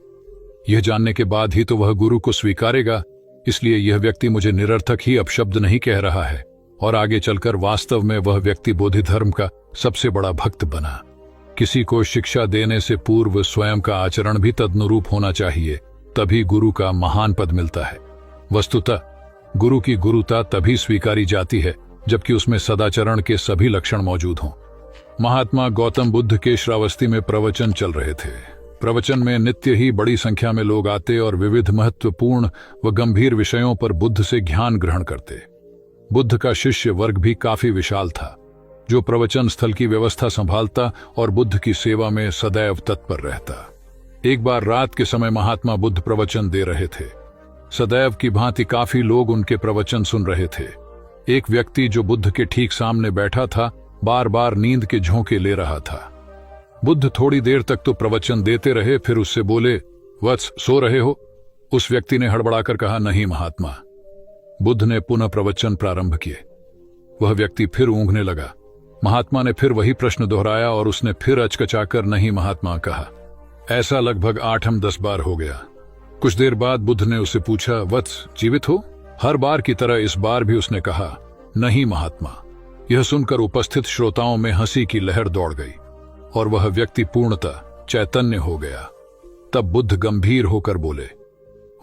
यह जानने के बाद ही तो वह गुरु को स्वीकारेगा। इसलिए यह व्यक्ति मुझे निरर्थक ही अपशब्द नहीं कह रहा है और आगे चलकर वास्तव में वह व्यक्ति बोधि धर्म का सबसे बड़ा भक्त बना। किसी को शिक्षा देने से पूर्व स्वयं का आचरण भी तदनुरूप होना चाहिए, तभी गुरु का महान पद मिलता है। वस्तुतः गुरु की गुरुता तभी स्वीकारी जाती है जबकि उसमें सदाचरण के सभी लक्षण मौजूद हों। महात्मा गौतम बुद्ध के श्रावस्ती में प्रवचन चल रहे थे। प्रवचन में नित्य ही बड़ी संख्या में लोग आते और विविध महत्वपूर्ण व गंभीर विषयों पर बुद्ध से ज्ञान ग्रहण करते। बुद्ध का शिष्य वर्ग भी काफी विशाल था, जो प्रवचन स्थल की व्यवस्था संभालता और बुद्ध की सेवा में सदैव तत्पर रहता। एक बार रात के समय महात्मा बुद्ध प्रवचन दे रहे थे। सदैव की भांति काफी लोग उनके प्रवचन सुन रहे थे। एक व्यक्ति जो बुद्ध के ठीक सामने बैठा था बार बार नींद के झोंके ले रहा था। बुद्ध थोड़ी देर तक तो प्रवचन देते रहे, फिर उससे बोले, वत्स, सो रहे हो? उस व्यक्ति ने हड़बड़ाकर कहा, नहीं महात्मा। बुद्ध ने पुनः प्रवचन प्रारंभ किए। वह व्यक्ति फिर ऊँघने लगा। महात्मा ने फिर वही प्रश्न दोहराया और उसने फिर अचकचाकर नहीं महात्मा कहा। ऐसा लगभग 8-10 बार हो गया। कुछ देर बाद बुद्ध ने उससे पूछा, वत्स, जीवित हो? हर बार की तरह इस बार भी उसने कहा, नहीं महात्मा। यह सुनकर उपस्थित श्रोताओं में हंसी की लहर दौड़ गई और वह व्यक्ति पूर्णतः चैतन्य हो गया। तब बुद्ध गंभीर होकर बोले,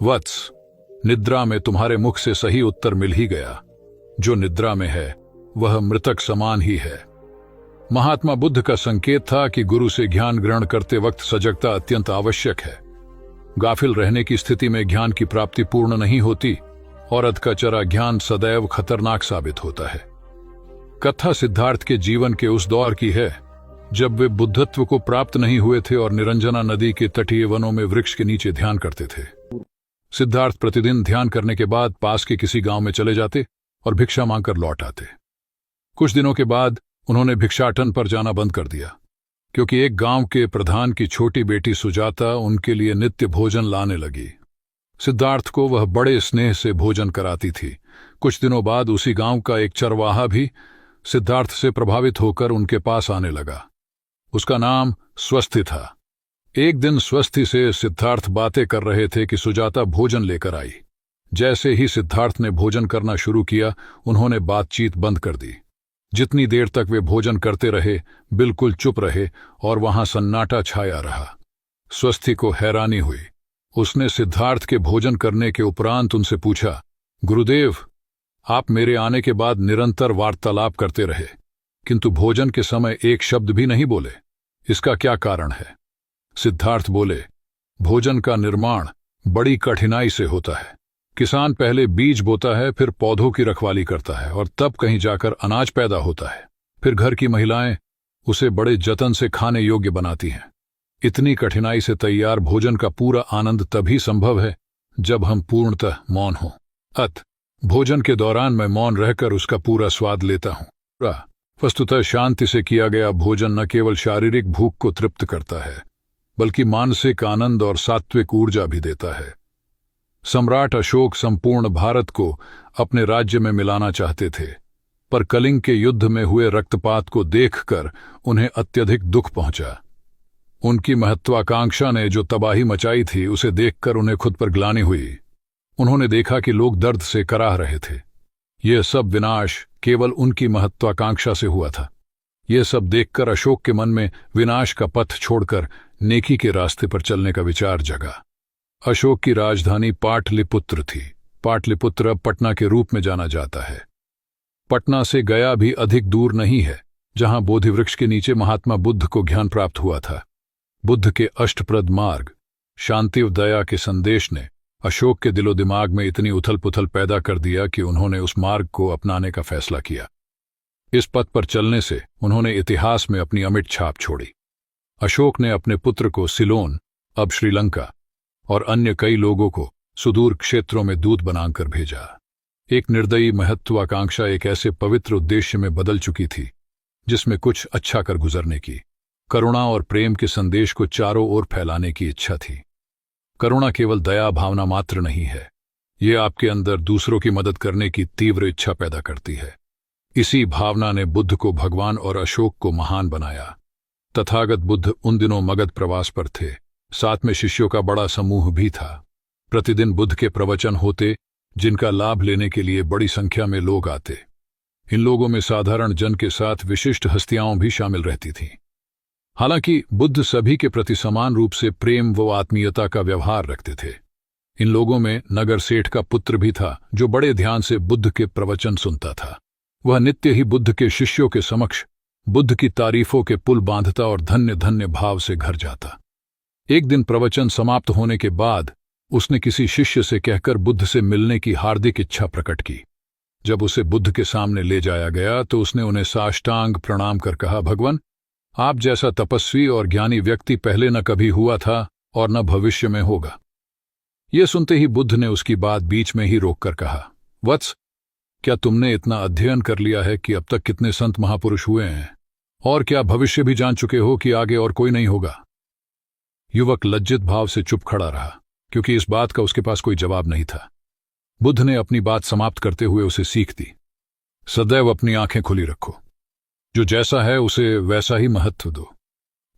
वत्स, निद्रा में तुम्हारे मुख से सही उत्तर मिल ही गया। जो निद्रा में है वह मृतक समान ही है। महात्मा बुद्ध का संकेत था कि गुरु से ज्ञान ग्रहण करते वक्त सजगता अत्यंत आवश्यक है। गाफिल रहने की स्थिति में ज्ञान की प्राप्ति पूर्ण नहीं होती और अधकचरा ज्ञान सदैव खतरनाक साबित होता है। कथा सिद्धार्थ के जीवन के उस दौर की है जब वे बुद्धत्व को प्राप्त नहीं हुए थे और निरंजना नदी के तटीय वनों में वृक्ष के नीचे ध्यान करते थे। सिद्धार्थ प्रतिदिन ध्यान करने के बाद पास के किसी गांव में चले जाते और भिक्षा मांगकर लौट आते। कुछ दिनों के बाद उन्होंने भिक्षाटन पर जाना बंद कर दिया, क्योंकि एक गांव के प्रधान की छोटी बेटी सुजाता उनके लिए नित्य भोजन लाने लगी। सिद्धार्थ को वह बड़े स्नेह से भोजन कराती थी। कुछ दिनों बाद उसी गांव का एक चरवाहा भी सिद्धार्थ से प्रभावित होकर उनके पास आने लगा। उसका नाम स्वस्थि था। एक दिन स्वस्थि से सिद्धार्थ बातें कर रहे थे कि सुजाता भोजन लेकर आई। जैसे ही सिद्धार्थ ने भोजन करना शुरू किया, उन्होंने बातचीत बंद कर दी। जितनी देर तक वे भोजन करते रहे, बिल्कुल चुप रहे और वहां सन्नाटा छाया रहा। स्वस्थि को हैरानी हुई। उसने सिद्धार्थ के भोजन करने के उपरांत उनसे पूछा, गुरुदेव, आप मेरे आने के बाद निरंतर वार्तालाप करते रहे, किंतु भोजन के समय एक शब्द भी नहीं बोले। इसका क्या कारण है? सिद्धार्थ बोले, भोजन का निर्माण बड़ी कठिनाई से होता है। किसान पहले बीज बोता है, फिर पौधों की रखवाली करता है और तब कहीं जाकर अनाज पैदा होता है। फिर घर की महिलाएं उसे बड़े जतन से खाने योग्य बनाती हैं। इतनी कठिनाई से तैयार भोजन का पूरा आनंद तभी संभव है जब हम पूर्णतः मौन हों। भोजन के दौरान मैं मौन रहकर उसका पूरा स्वाद लेता हूं। वस्तुतः शांति से किया गया भोजन न केवल शारीरिक भूख को तृप्त करता है, बल्कि मानसिक आनंद और सात्विक ऊर्जा भी देता है। सम्राट अशोक संपूर्ण भारत को अपने राज्य में मिलाना चाहते थे, पर कलिंग के युद्ध में हुए रक्तपात को देखकर उन्हें अत्यधिक दुख पहुंचा। उनकी महत्वाकांक्षा ने जो तबाही मचाई थी, उसे देखकर उन्हें खुद पर ग्लानि हुई। उन्होंने देखा कि लोग दर्द से कराह रहे थे। यह सब विनाश केवल उनकी महत्वाकांक्षा से हुआ था। यह सब देखकर अशोक के मन में विनाश का पथ छोड़कर नेकी के रास्ते पर चलने का विचार जगा। अशोक की राजधानी पाटलिपुत्र थी। पाटलिपुत्र अब पटना के रूप में जाना जाता है। पटना से गया भी अधिक दूर नहीं है, जहां बोधि वृक्ष के नीचे महात्मा बुद्ध को ज्ञान प्राप्त हुआ था। बुद्ध के अष्टप्रद मार्ग, शांति व दया के संदेश ने अशोक के दिलो दिमाग में इतनी उथल पुथल पैदा कर दिया कि उन्होंने उस मार्ग को अपनाने का फैसला किया। इस पथ पर चलने से उन्होंने इतिहास में अपनी अमिट छाप छोड़ी। अशोक ने अपने पुत्र को सिलोन, अब श्रीलंका, और अन्य कई लोगों को सुदूर क्षेत्रों में दूत बनाकर भेजा। एक निर्दयी महत्वाकांक्षा एक ऐसे पवित्र उद्देश्य में बदल चुकी थी जिसमें कुछ अच्छा कर गुजरने की, करुणा और प्रेम के संदेश को चारों ओर फैलाने की इच्छा थी। करुणा केवल दया भावना मात्र नहीं है, ये आपके अंदर दूसरों की मदद करने की तीव्र इच्छा पैदा करती है। इसी भावना ने बुद्ध को भगवान और अशोक को महान बनाया। तथागत बुद्ध उन दिनों मगध प्रवास पर थे। साथ में शिष्यों का बड़ा समूह भी था। प्रतिदिन बुद्ध के प्रवचन होते, जिनका लाभ लेने के लिए बड़ी संख्या में लोग आते। इन लोगों में साधारण जन के साथ विशिष्ट हस्तियां भी शामिल रहती थीं। हालांकि बुद्ध सभी के प्रति समान रूप से प्रेम व आत्मीयता का व्यवहार रखते थे। इन लोगों में नगर सेठ का पुत्र भी था, जो बड़े ध्यान से बुद्ध के प्रवचन सुनता था। वह नित्य ही बुद्ध के शिष्यों के समक्ष बुद्ध की तारीफों के पुल बांधता और धन्य धन्य भाव से घर जाता। एक दिन प्रवचन समाप्त होने के बाद उसने किसी शिष्य से कहकर बुद्ध से मिलने की हार्दिक इच्छा प्रकट की। जब उसे बुद्ध के सामने ले जाया गया तो उसने उन्हें साष्टांग प्रणाम कर कहा, भगवान, आप जैसा तपस्वी और ज्ञानी व्यक्ति पहले न कभी हुआ था और न भविष्य में होगा। यह सुनते ही बुद्ध ने उसकी बात बीच में ही रोककर कहा, वत्स, क्या तुमने इतना अध्ययन कर लिया है कि अब तक कितने संत महापुरुष हुए हैं, और क्या भविष्य भी जान चुके हो कि आगे और कोई नहीं होगा? युवक लज्जित भाव से चुप खड़ा रहा, क्योंकि इस बात का उसके पास कोई जवाब नहीं था। बुद्ध ने अपनी बात समाप्त करते हुए उसे सीख दी, सदैव अपनी आंखें खुली रखो। जो जैसा है उसे वैसा ही महत्व दो,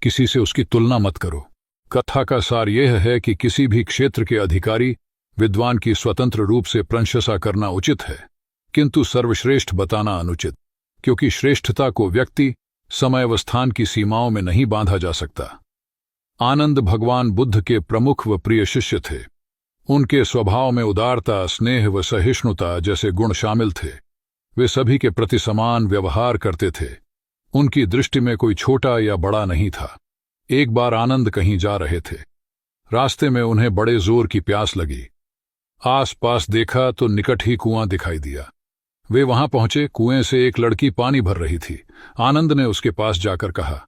किसी से उसकी तुलना मत करो। कथा का सार यह है कि किसी भी क्षेत्र के अधिकारी विद्वान की स्वतंत्र रूप से प्रशंसा करना उचित है, किंतु सर्वश्रेष्ठ बताना अनुचित, क्योंकि श्रेष्ठता को व्यक्ति, समय व स्थान की सीमाओं में नहीं बांधा जा सकता। आनंद भगवान बुद्ध के प्रमुख व प्रिय शिष्य थे। उनके स्वभाव में उदारता, स्नेह व सहिष्णुता जैसे गुण शामिल थे। वे सभी के प्रति समान व्यवहार करते थे। उनकी दृष्टि में कोई छोटा या बड़ा नहीं था। एक बार आनंद कहीं जा रहे थे। रास्ते में उन्हें बड़े जोर की प्यास लगी। आस-पास देखा तो निकट ही कुआं दिखाई दिया। वे वहां पहुंचे। कुएं से एक लड़की पानी भर रही थी। आनंद ने उसके पास जाकर कहा,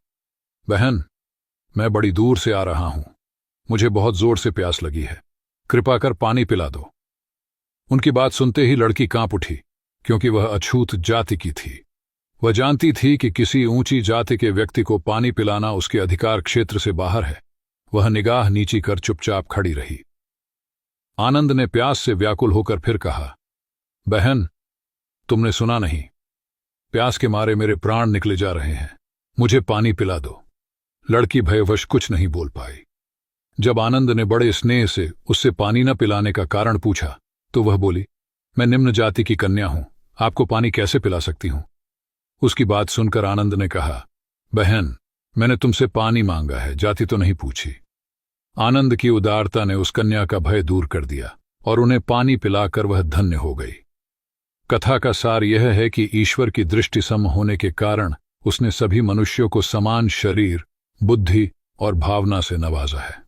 बहन, मैं बड़ी दूर से आ रहा हूं, मुझे बहुत जोर से प्यास लगी है, कृपा कर पानी पिला दो। उनकी बात सुनते ही लड़की कांप उठी, क्योंकि वह अछूत जाति की थी। वह जानती थी कि किसी ऊंची जाति के व्यक्ति को पानी पिलाना उसके अधिकार क्षेत्र से बाहर है। वह निगाह नीची कर चुपचाप खड़ी रही। आनंद ने प्यास से व्याकुल होकर फिर कहा, बहन, तुमने सुना नहीं, प्यास के मारे मेरे प्राण निकले जा रहे हैं, मुझे पानी पिला दो। लड़की भयवश कुछ नहीं बोल पाई। जब आनंद ने बड़े स्नेह से उससे पानी न पिलाने का कारण पूछा तो वह बोली, मैं निम्न जाति की कन्या हूं, आपको पानी कैसे पिला सकती हूं? उसकी बात सुनकर आनंद ने कहा, बहन, मैंने तुमसे पानी मांगा है, जाति तो नहीं पूछी। आनंद की उदारता ने उस कन्या का भय दूर कर दिया और उन्हें पानी पिलाकर वह धन्य हो गई। कथा का सार यह है कि ईश्वर की दृष्टि सम होने के कारण उसने सभी मनुष्यों को समान शरीर, बुद्धि और भावना से नवाजा है।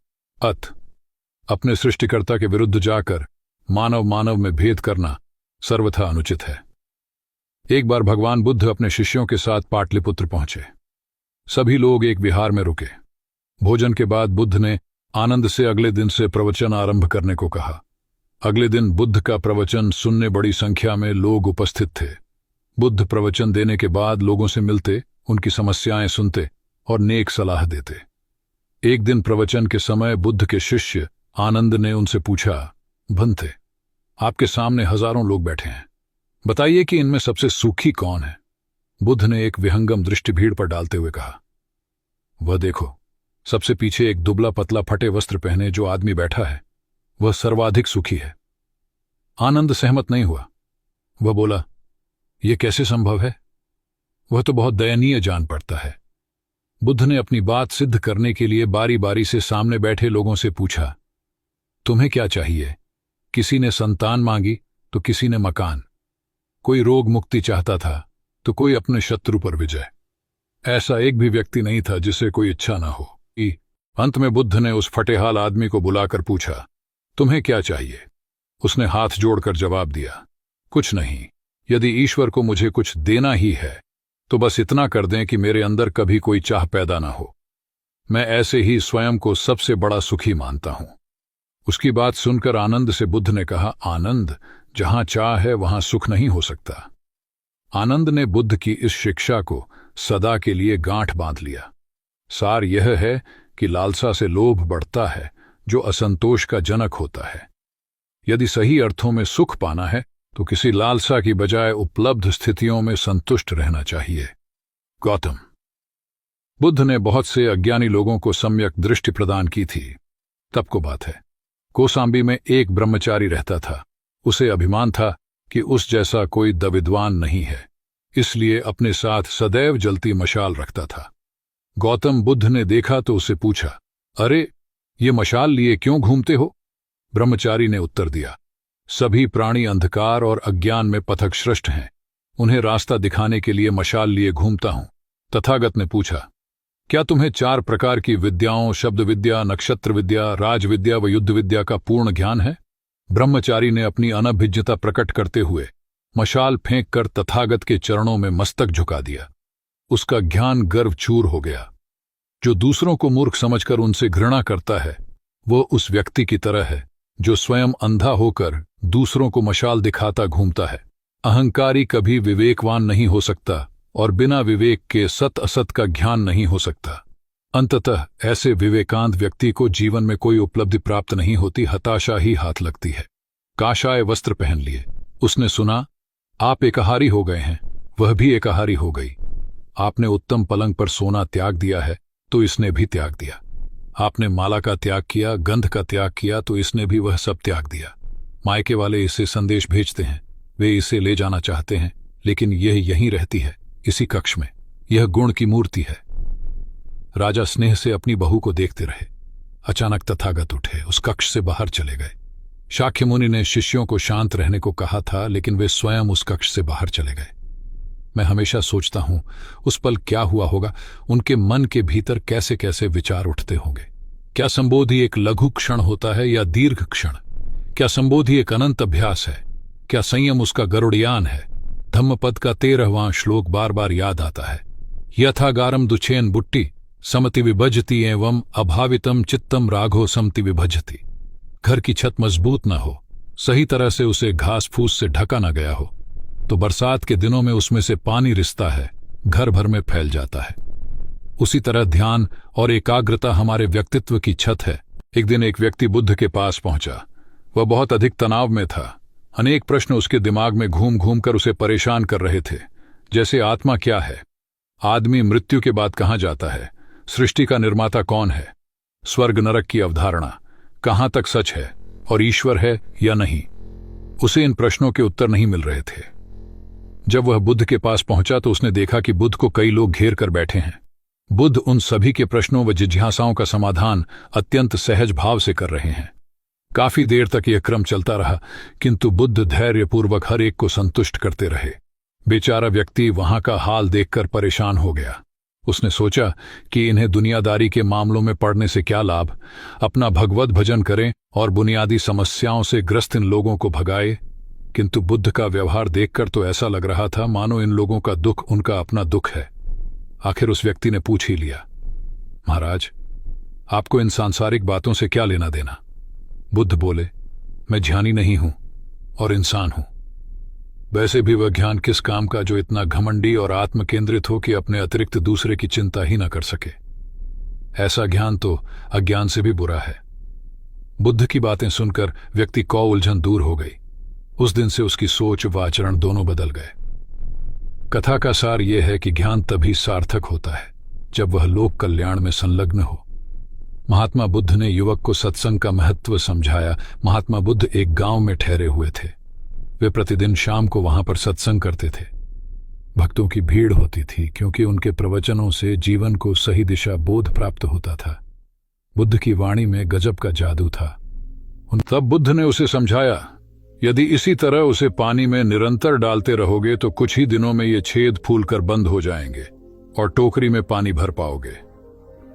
अपने सृष्टिकर्ता के विरुद्ध जाकर मानव मानव में भेद करना सर्वथा अनुचित है। एक बार भगवान बुद्ध अपने शिष्यों के साथ पाटलिपुत्र पहुंचे। सभी लोग एक विहार में रुके। भोजन के बाद बुद्ध ने आनंद से अगले दिन से प्रवचन आरंभ करने को कहा। अगले दिन बुद्ध का प्रवचन सुनने बड़ी संख्या में लोग उपस्थित थे। बुद्ध प्रवचन देने के बाद लोगों से मिलते, उनकी समस्याएं सुनते और नेक सलाह देते। एक दिन प्रवचन के समय बुद्ध के शिष्य आनंद ने उनसे पूछा, भंते, आपके सामने हजारों लोग बैठे हैं, बताइए कि इनमें सबसे सुखी कौन है? बुद्ध ने एक विहंगम दृष्टि भीड़ पर डालते हुए कहा, वह देखो, सबसे पीछे एक दुबला पतला फटे वस्त्र पहने जो आदमी बैठा है, वह सर्वाधिक सुखी है। आनंद सहमत नहीं हुआ। वह बोला, यह कैसे संभव है? वह तो बहुत दयनीय जान पड़ता है। बुद्ध ने अपनी बात सिद्ध करने के लिए बारी बारी से सामने बैठे लोगों से पूछा, तुम्हें क्या चाहिए? किसी ने संतान मांगी तो किसी ने मकान, कोई रोग मुक्ति चाहता था तो कोई अपने शत्रु पर विजय। ऐसा एक भी व्यक्ति नहीं था जिसे कोई इच्छा न हो। अंत में बुद्ध ने उस फटेहाल आदमी को बुलाकर पूछा, तुम्हें क्या चाहिए? उसने हाथ जोड़कर जवाब दिया, कुछ नहीं, यदि ईश्वर को मुझे कुछ देना ही है तो बस इतना कर दें कि मेरे अंदर कभी कोई चाह पैदा ना हो। मैं ऐसे ही स्वयं को सबसे बड़ा सुखी मानता हूं। उसकी बात सुनकर आनंद से बुद्ध ने कहा, आनंद, जहां चाह है वहां सुख नहीं हो सकता। आनंद ने बुद्ध की इस शिक्षा को सदा के लिए गांठ बांध लिया। सार यह है कि लालसा से लोभ बढ़ता है, जो असंतोष का जनक होता है। यदि सही अर्थों में सुख पाना है तो किसी लालसा की बजाय उपलब्ध स्थितियों में संतुष्ट रहना चाहिए। गौतम बुद्ध ने बहुत से अज्ञानी लोगों को सम्यक दृष्टि प्रदान की थी। तब को बात है, कौसाम्बी में एक ब्रह्मचारी रहता था। उसे अभिमान था कि उस जैसा कोई दविद्वान नहीं है, इसलिए अपने साथ सदैव जलती मशाल रखता था। गौतम बुद्ध ने देखा तो उसे पूछा, अरे, ये मशाल लिए क्यों घूमते हो? ब्रह्मचारी ने उत्तर दिया, सभी प्राणी अंधकार और अज्ञान में पथभ्रष्ट हैं, उन्हें रास्ता दिखाने के लिए मशाल लिए घूमता हूं। तथागत ने पूछा, क्या तुम्हें 4 प्रकार की विद्याओं, शब्द विद्या, नक्षत्र विद्या, राजविद्या व युद्ध विद्या का पूर्ण ज्ञान है? ब्रह्मचारी ने अपनी अनभिज्ञता प्रकट करते हुए मशाल फेंक कर तथागत के चरणों में मस्तक झुका दिया। उसका ज्ञान गर्व चूर हो गया। जो दूसरों को मूर्ख समझकर उनसे घृणा करता है, वो उस व्यक्ति की तरह है जो स्वयं अंधा होकर दूसरों को मशाल दिखाता घूमता है। अहंकारी कभी विवेकवान नहीं हो सकता और बिना विवेक के सत असत का ज्ञान नहीं हो सकता। अंततः ऐसे विवेकांत व्यक्ति को जीवन में कोई उपलब्धि प्राप्त नहीं होती, हताशा ही हाथ लगती है। काशाय वस्त्र पहन लिए। उसने सुना, आप एकाहारी हो गए हैं, वह भी एकाहारी हो गई। आपने उत्तम पलंग पर सोना त्याग दिया है तो इसने भी त्याग दिया। आपने माला का त्याग किया, गंध का त्याग किया तो इसने भी वह सब त्याग दिया। मायके वाले इसे संदेश भेजते हैं, वे इसे ले जाना चाहते हैं, लेकिन यह यहीं रहती है, इसी कक्ष में। यह गुण की मूर्ति है। राजा स्नेह से अपनी बहू को देखते रहे। अचानक तथागत उठे, उस कक्ष से बाहर चले गए। शाक्य मुनि ने शिष्यों को शांत रहने को कहा था, लेकिन वे स्वयं उस कक्ष से बाहर चले गए। मैं हमेशा सोचता हूं उस पल क्या हुआ होगा, उनके मन के भीतर कैसे कैसे विचार उठते होंगे। क्या संबोधि एक लघु क्षण होता है या दीर्घ क्षण? क्या संबोधि एक अनंत अभ्यास है? क्या संयम उसका गरुड़यान है? धम्मपद का 13वां श्लोक बार बार याद आता है। यथागारम दुछेन बुट्टी समति विभजति एवं अभावितम चित्तम राघो समति विभजति। घर की छत मजबूत न हो, सही तरह से उसे घास फूस से ढका न गया हो, तो बरसात के दिनों में उसमें से पानी रिसता है, घर भर में फैल जाता है। उसी तरह ध्यान और एकाग्रता हमारे व्यक्तित्व की छत है। एक दिन एक व्यक्ति बुद्ध के पास पहुंचा। वह बहुत अधिक तनाव में था। अनेक प्रश्न उसके दिमाग में घूम घूम कर उसे परेशान कर रहे थे, जैसे आत्मा क्या है, आदमी मृत्यु के बाद कहां जाता है, सृष्टि का निर्माता कौन है, स्वर्ग नरक की अवधारणा कहां तक सच है और ईश्वर है या नहीं। उसे इन प्रश्नों के उत्तर नहीं मिल रहे थे। जब वह बुद्ध के पास पहुंचा तो उसने देखा कि बुद्ध को कई लोग घेर कर बैठे हैं। बुद्ध उन सभी के प्रश्नों व जिज्ञासाओं का समाधान अत्यंत सहज भाव से कर रहे हैं। काफी देर तक यह क्रम चलता रहा, किंतु बुद्ध धैर्यपूर्वक हर एक को संतुष्ट करते रहे। बेचारा व्यक्ति वहां का हाल देखकर परेशान हो गया। उसने सोचा कि इन्हें दुनियादारी के मामलों में पड़ने से क्या लाभ, अपना भगवत भजन करें और बुनियादी समस्याओं से ग्रस्त इन लोगों को भगाए। किंतु बुद्ध का व्यवहार देखकर तो ऐसा लग रहा था मानो इन लोगों का दुख उनका अपना दुख है। आखिर उस व्यक्ति ने पूछ ही लिया, महाराज, आपको इन सांसारिक बातों से क्या लेना देना? बुद्ध बोले, मैं ज्ञानी नहीं हूं और इंसान हूं। वैसे भी वह ज्ञान किस काम का जो इतना घमंडी और आत्म केंद्रित हो कि अपने अतिरिक्त दूसरे की चिंता ही न कर सके। ऐसा ज्ञान तो अज्ञान से भी बुरा है। बुद्ध की बातें सुनकर व्यक्ति को उलझन दूर हो गई। उस दिन से उसकी सोच व आचरण दोनों बदल गए। कथा का सार यह है कि ज्ञान तभी सार्थक होता है जब वह लोक कल्याण में संलग्न हो। महात्मा बुद्ध ने युवक को सत्संग का महत्व समझाया। महात्मा बुद्ध एक गांव में ठहरे हुए थे। वे प्रतिदिन शाम को वहां पर सत्संग करते थे। भक्तों की भीड़ होती थी क्योंकि उनके प्रवचनों से जीवन को सही दिशा बोध प्राप्त होता था। बुद्ध की वाणी में गजब का जादू था। तब बुद्ध ने उसे समझाया, यदि इसी तरह उसे पानी में निरंतर डालते रहोगे तो कुछ ही दिनों में ये छेद फूलकर बंद हो जाएंगे और टोकरी में पानी भर पाओगे।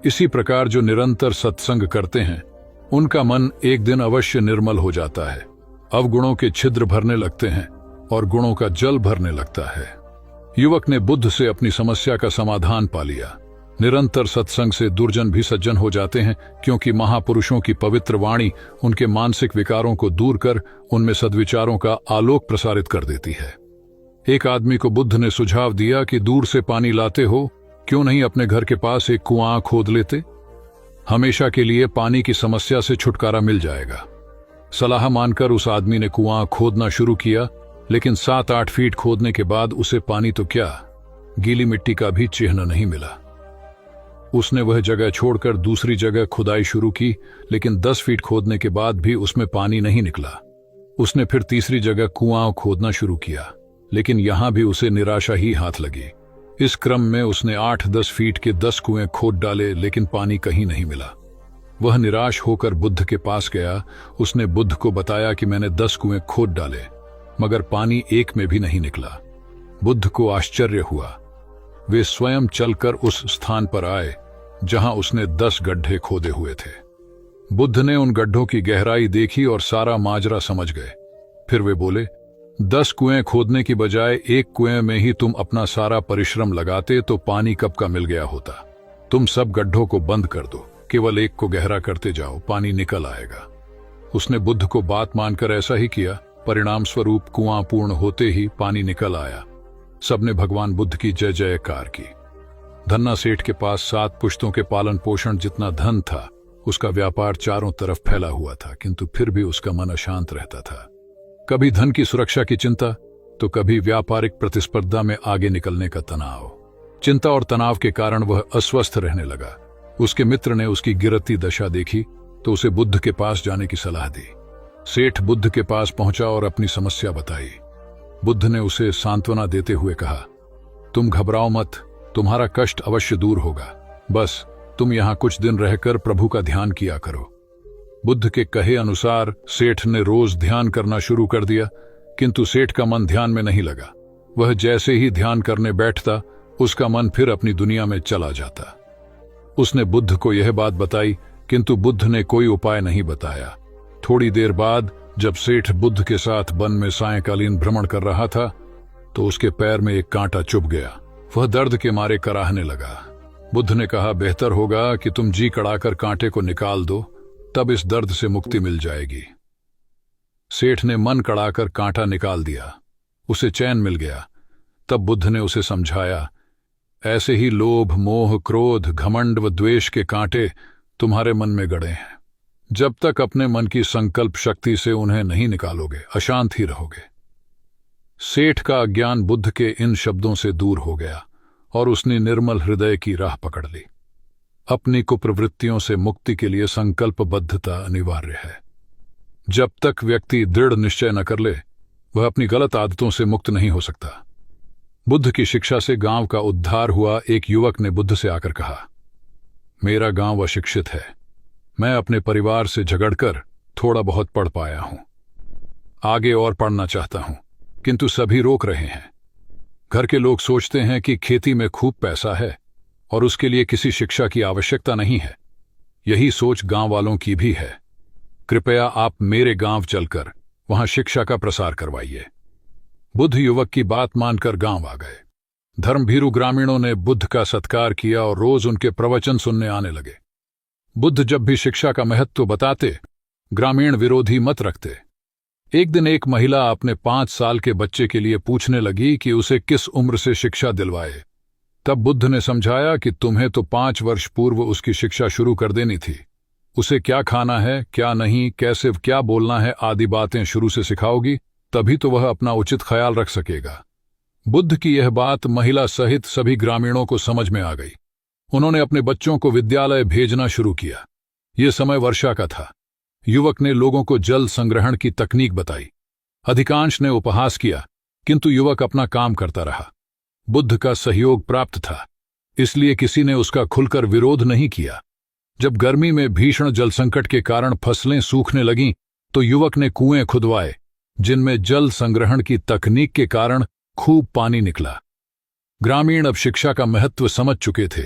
इसी प्रकार जो निरंतर सत्संग करते हैं उनका मन एक दिन अवश्य निर्मल हो जाता है। अवगुणों के छिद्र भरने लगते हैं और गुणों का जल भरने लगता है। युवक ने बुद्ध से अपनी समस्या का समाधान पा लिया। निरंतर सत्संग से दुर्जन भी सज्जन हो जाते हैं, क्योंकि महापुरुषों की पवित्र वाणी उनके मानसिक विकारों को दूर कर उनमें सद्विचारों का आलोक प्रसारित कर देती है। एक आदमी को बुद्ध ने सुझाव दिया कि दूर से पानी लाते हो, क्यों नहीं अपने घर के पास एक कुआं खोद लेते? हमेशा के लिए पानी की समस्या से छुटकारा मिल जाएगा। सलाह मानकर उस आदमी ने कुआं खोदना शुरू किया, लेकिन 7-8 फीट खोदने के बाद उसे पानी तो क्या, गीली मिट्टी का भी चिन्ह नहीं मिला। उसने वह जगह छोड़कर दूसरी जगह खुदाई शुरू की, लेकिन 10 फीट खोदने के बाद भी उसमें पानी नहीं निकला। उसने फिर तीसरी जगह कुआं खोदना शुरू किया, लेकिन यहां भी उसे निराशा ही हाथ लगी। इस क्रम में उसने 8-10 फीट के 10 कुएं खोद डाले, लेकिन पानी कहीं नहीं मिला। वह निराश होकर बुद्ध के पास गया। उसने बुद्ध को बताया कि मैंने 10 कुएं खोद डाले, मगर पानी एक में भी नहीं निकला। बुद्ध को आश्चर्य हुआ। वे स्वयं चलकर उस स्थान पर आए जहां उसने 10 गड्ढे खोदे हुए थे। बुद्ध ने उन गड्ढों की गहराई देखी और सारा माजरा समझ गए। फिर वे बोले, 10 कुएं खोदने की बजाय एक कुएं में ही तुम अपना सारा परिश्रम लगाते तो पानी कब का मिल गया होता। तुम सब गड्ढों को बंद कर दो, केवल एक को गहरा करते जाओ, पानी निकल आएगा। उसने बुद्ध को बात मानकर ऐसा ही किया। परिणाम स्वरूप कुआं पूर्ण होते ही पानी निकल आया। सबने भगवान बुद्ध की जय जयकार की। धन्ना सेठ के पास 7 पुश्तों के पालन पोषण जितना धन था। उसका व्यापार चारों तरफ फैला हुआ था, किंतु फिर भी उसका मन अशांत रहता था। कभी धन की सुरक्षा की चिंता, तो कभी व्यापारिक प्रतिस्पर्धा में आगे निकलने का तनाव। चिंता और तनाव के कारण वह अस्वस्थ रहने लगा। उसके मित्र ने उसकी गिरती दशा देखी तो उसे बुद्ध के पास जाने की सलाह दी। सेठ बुद्ध के पास पहुंचा और अपनी समस्या बताई। बुद्ध ने उसे सांत्वना देते हुए कहा, तुम घबराओ मत, तुम्हारा कष्ट अवश्य दूर होगा। बस तुम यहां कुछ दिन रहकर प्रभु का ध्यान किया करो। बुद्ध के कहे अनुसार सेठ ने रोज ध्यान करना शुरू कर दिया, किंतु सेठ का मन ध्यान में नहीं लगा। वह जैसे ही ध्यान करने बैठता, उसका मन फिर अपनी दुनिया में चला जाता। उसने बुद्ध को यह बात बताई, किंतु बुद्ध ने कोई उपाय नहीं बताया। थोड़ी देर बाद जब सेठ बुद्ध के साथ वन में सायंकालीन भ्रमण कर रहा था, तो उसके पैर में एक कांटा चुभ गया। वह दर्द के मारे कराहने लगा। बुद्ध ने कहा, बेहतर होगा कि तुम जी कड़ाकर कांटे को निकाल दो, तब इस दर्द से मुक्ति मिल जाएगी। सेठ ने मन कड़ाकर कांटा निकाल दिया। उसे चैन मिल गया। तब बुद्ध ने उसे समझाया, ऐसे ही लोभ, मोह, क्रोध, घमंड व द्वेष के कांटे तुम्हारे मन में गड़े हैं। जब तक अपने मन की संकल्प शक्ति से उन्हें नहीं निकालोगे, अशांत ही रहोगे। सेठ का अज्ञान बुद्ध के इन शब्दों से दूर हो गया और उसने निर्मल हृदय की राह पकड़ ली। अपनी कुप्रवृत्तियों से मुक्ति के लिए संकल्पबद्धता अनिवार्य है। जब तक व्यक्ति दृढ़ निश्चय न कर ले, वह अपनी गलत आदतों से मुक्त नहीं हो सकता। बुद्ध की शिक्षा से गांव का उद्धार हुआ। एक युवक ने बुद्ध से आकर कहा, मेरा गांव अशिक्षित है। मैं अपने परिवार से झगड़कर थोड़ा बहुत पढ़ पाया हूं। आगे और पढ़ना चाहता हूं, किंतु सभी रोक रहे हैं। घर के लोग सोचते हैं कि खेती में खूब पैसा है और उसके लिए किसी शिक्षा की आवश्यकता नहीं है। यही सोच गांव वालों की भी है। कृपया आप मेरे गांव चलकर वहां शिक्षा का प्रसार करवाइए। बुद्ध युवक की बात मानकर गांव आ गए। धर्मभीरू ग्रामीणों ने बुद्ध का सत्कार किया और रोज उनके प्रवचन सुनने आने लगे। बुद्ध जब भी शिक्षा का महत्व बताते, ग्रामीण विरोधी मत रखते। एक दिन एक महिला अपने 5 साल के बच्चे के लिए पूछने लगी कि उसे किस उम्र से शिक्षा दिलवाए। तब बुद्ध ने समझाया कि तुम्हें तो 5 वर्ष पूर्व उसकी शिक्षा शुरू कर देनी थी। उसे क्या खाना है, क्या नहीं, कैसे क्या बोलना है आदि बातें शुरू से सिखाओगी, तभी तो वह अपना उचित ख्याल रख सकेगा। बुद्ध की यह बात महिला सहित सभी ग्रामीणों को समझ में आ गई। उन्होंने अपने बच्चों को विद्यालय भेजना शुरू किया। ये समय वर्षा का था। युवक ने लोगों को जल संग्रहण की तकनीक बताई। अधिकांश ने उपहास किया, किंतु युवक अपना काम करता रहा। बुद्ध का सहयोग प्राप्त था, इसलिए किसी ने उसका खुलकर विरोध नहीं किया। जब गर्मी में भीषण जल संकट के कारण फसलें सूखने लगीं, तो युवक ने कुएं खुदवाए, जिनमें जल संग्रहण की तकनीक के कारण खूब पानी निकला। ग्रामीण अब शिक्षा का महत्व समझ चुके थे।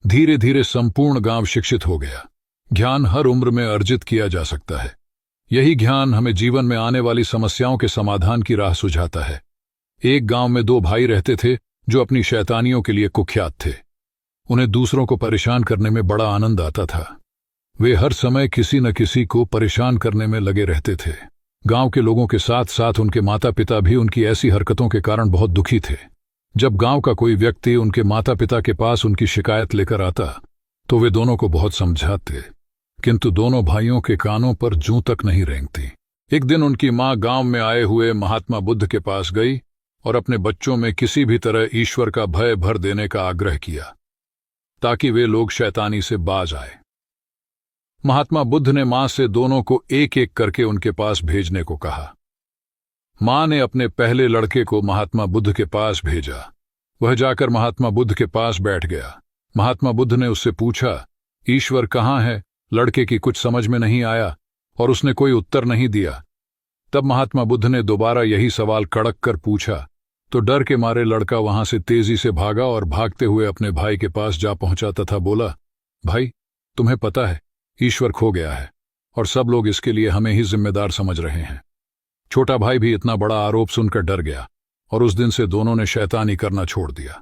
धीरे धीरे संपूर्ण गांव शिक्षित हो गया। ज्ञान हर उम्र में अर्जित किया जा सकता है। यही ज्ञान हमें जीवन में आने वाली समस्याओं के समाधान की राह सुझाता है। एक गांव में 2 भाई रहते थे जो अपनी शैतानियों के लिए कुख्यात थे। उन्हें दूसरों को परेशान करने में बड़ा आनंद आता था। वे हर समय किसी न किसी को परेशान करने में लगे रहते थे। गांव के लोगों के साथ साथ उनके माता पिता भी उनकी ऐसी हरकतों के कारण बहुत दुखी थे। जब गांव का कोई व्यक्ति उनके माता पिता के पास उनकी शिकायत लेकर आता, तो वे दोनों को बहुत समझाते, किंतु दोनों भाइयों के कानों पर जूं तक नहीं रेंगती। एक दिन उनकी मां गांव में आए हुए महात्मा बुद्ध के पास गई और अपने बच्चों में किसी भी तरह ईश्वर का भय भर देने का आग्रह किया, ताकि वे लोग शैतानी से बाज आए। महात्मा बुद्ध ने मां से दोनों को एक एक करके उनके पास भेजने को कहा। मां ने अपने पहले लड़के को महात्मा बुद्ध के पास भेजा। वह जाकर महात्मा बुद्ध के पास बैठ गया। महात्मा बुद्ध ने उससे पूछा, ईश्वर कहाँ है? लड़के की कुछ समझ में नहीं आया और उसने कोई उत्तर नहीं दिया। तब महात्मा बुद्ध ने दोबारा यही सवाल कड़क कर पूछा, तो डर के मारे लड़का वहां से तेजी से भागा और भागते हुए अपने भाई के पास जा पहुंचा तथा बोला, भाई, तुम्हें पता है ईश्वर खो गया है और सब लोग इसके लिए हमें ही जिम्मेदार समझ रहे हैं। छोटा भाई भी इतना बड़ा आरोप सुनकर डर गया और उस दिन से दोनों ने शैतानी करना छोड़ दिया।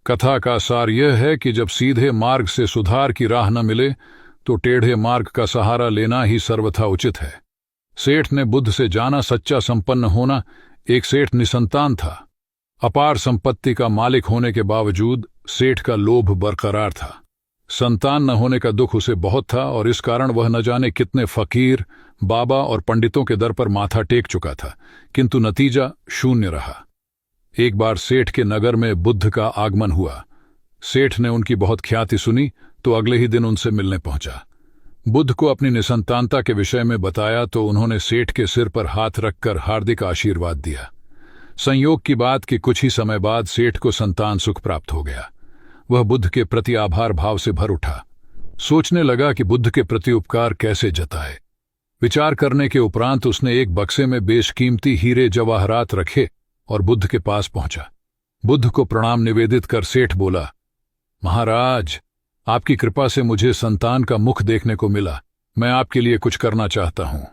कथा का सार यह है कि जब सीधे मार्ग से सुधार की राह न मिले, तो टेढ़े मार्ग का सहारा लेना ही सर्वथा उचित है। सेठ ने बुद्ध से जाना सच्चा संपन्न होना एक सेठ निसंतान था। अपार संपत्ति का मालिक होने के बावजूद सेठ का लोभ बरकरार था। संतान न होने का दुख उसे बहुत था और इस कारण वह न जाने कितने फकीर, बाबा और पंडितों के दर पर माथा टेक चुका था, किंतु नतीजा शून्य रहा। एक बार सेठ के नगर में बुद्ध का आगमन हुआ। सेठ ने उनकी बहुत ख्याति सुनी तो अगले ही दिन उनसे मिलने पहुंचा। बुद्ध को अपनी निसंतानता के विषय में बताया तो उन्होंने सेठ के सिर पर हाथ रखकर हार्दिक आशीर्वाद दिया। संयोग की बात कि कुछ ही समय बाद सेठ को संतान सुख प्राप्त हो गया। वह बुद्ध के प्रति आभार भाव से भर उठा। सोचने लगा कि बुद्ध के प्रति उपकार कैसे जताए। विचार करने के उपरांत उसने एक बक्से में बेशकीमती हीरे जवाहरात रखे और बुद्ध के पास पहुंचा। बुद्ध को प्रणाम निवेदित कर सेठ बोला, महाराज, आपकी कृपा से मुझे संतान का मुख देखने को मिला। मैं आपके लिए कुछ करना चाहता हूं,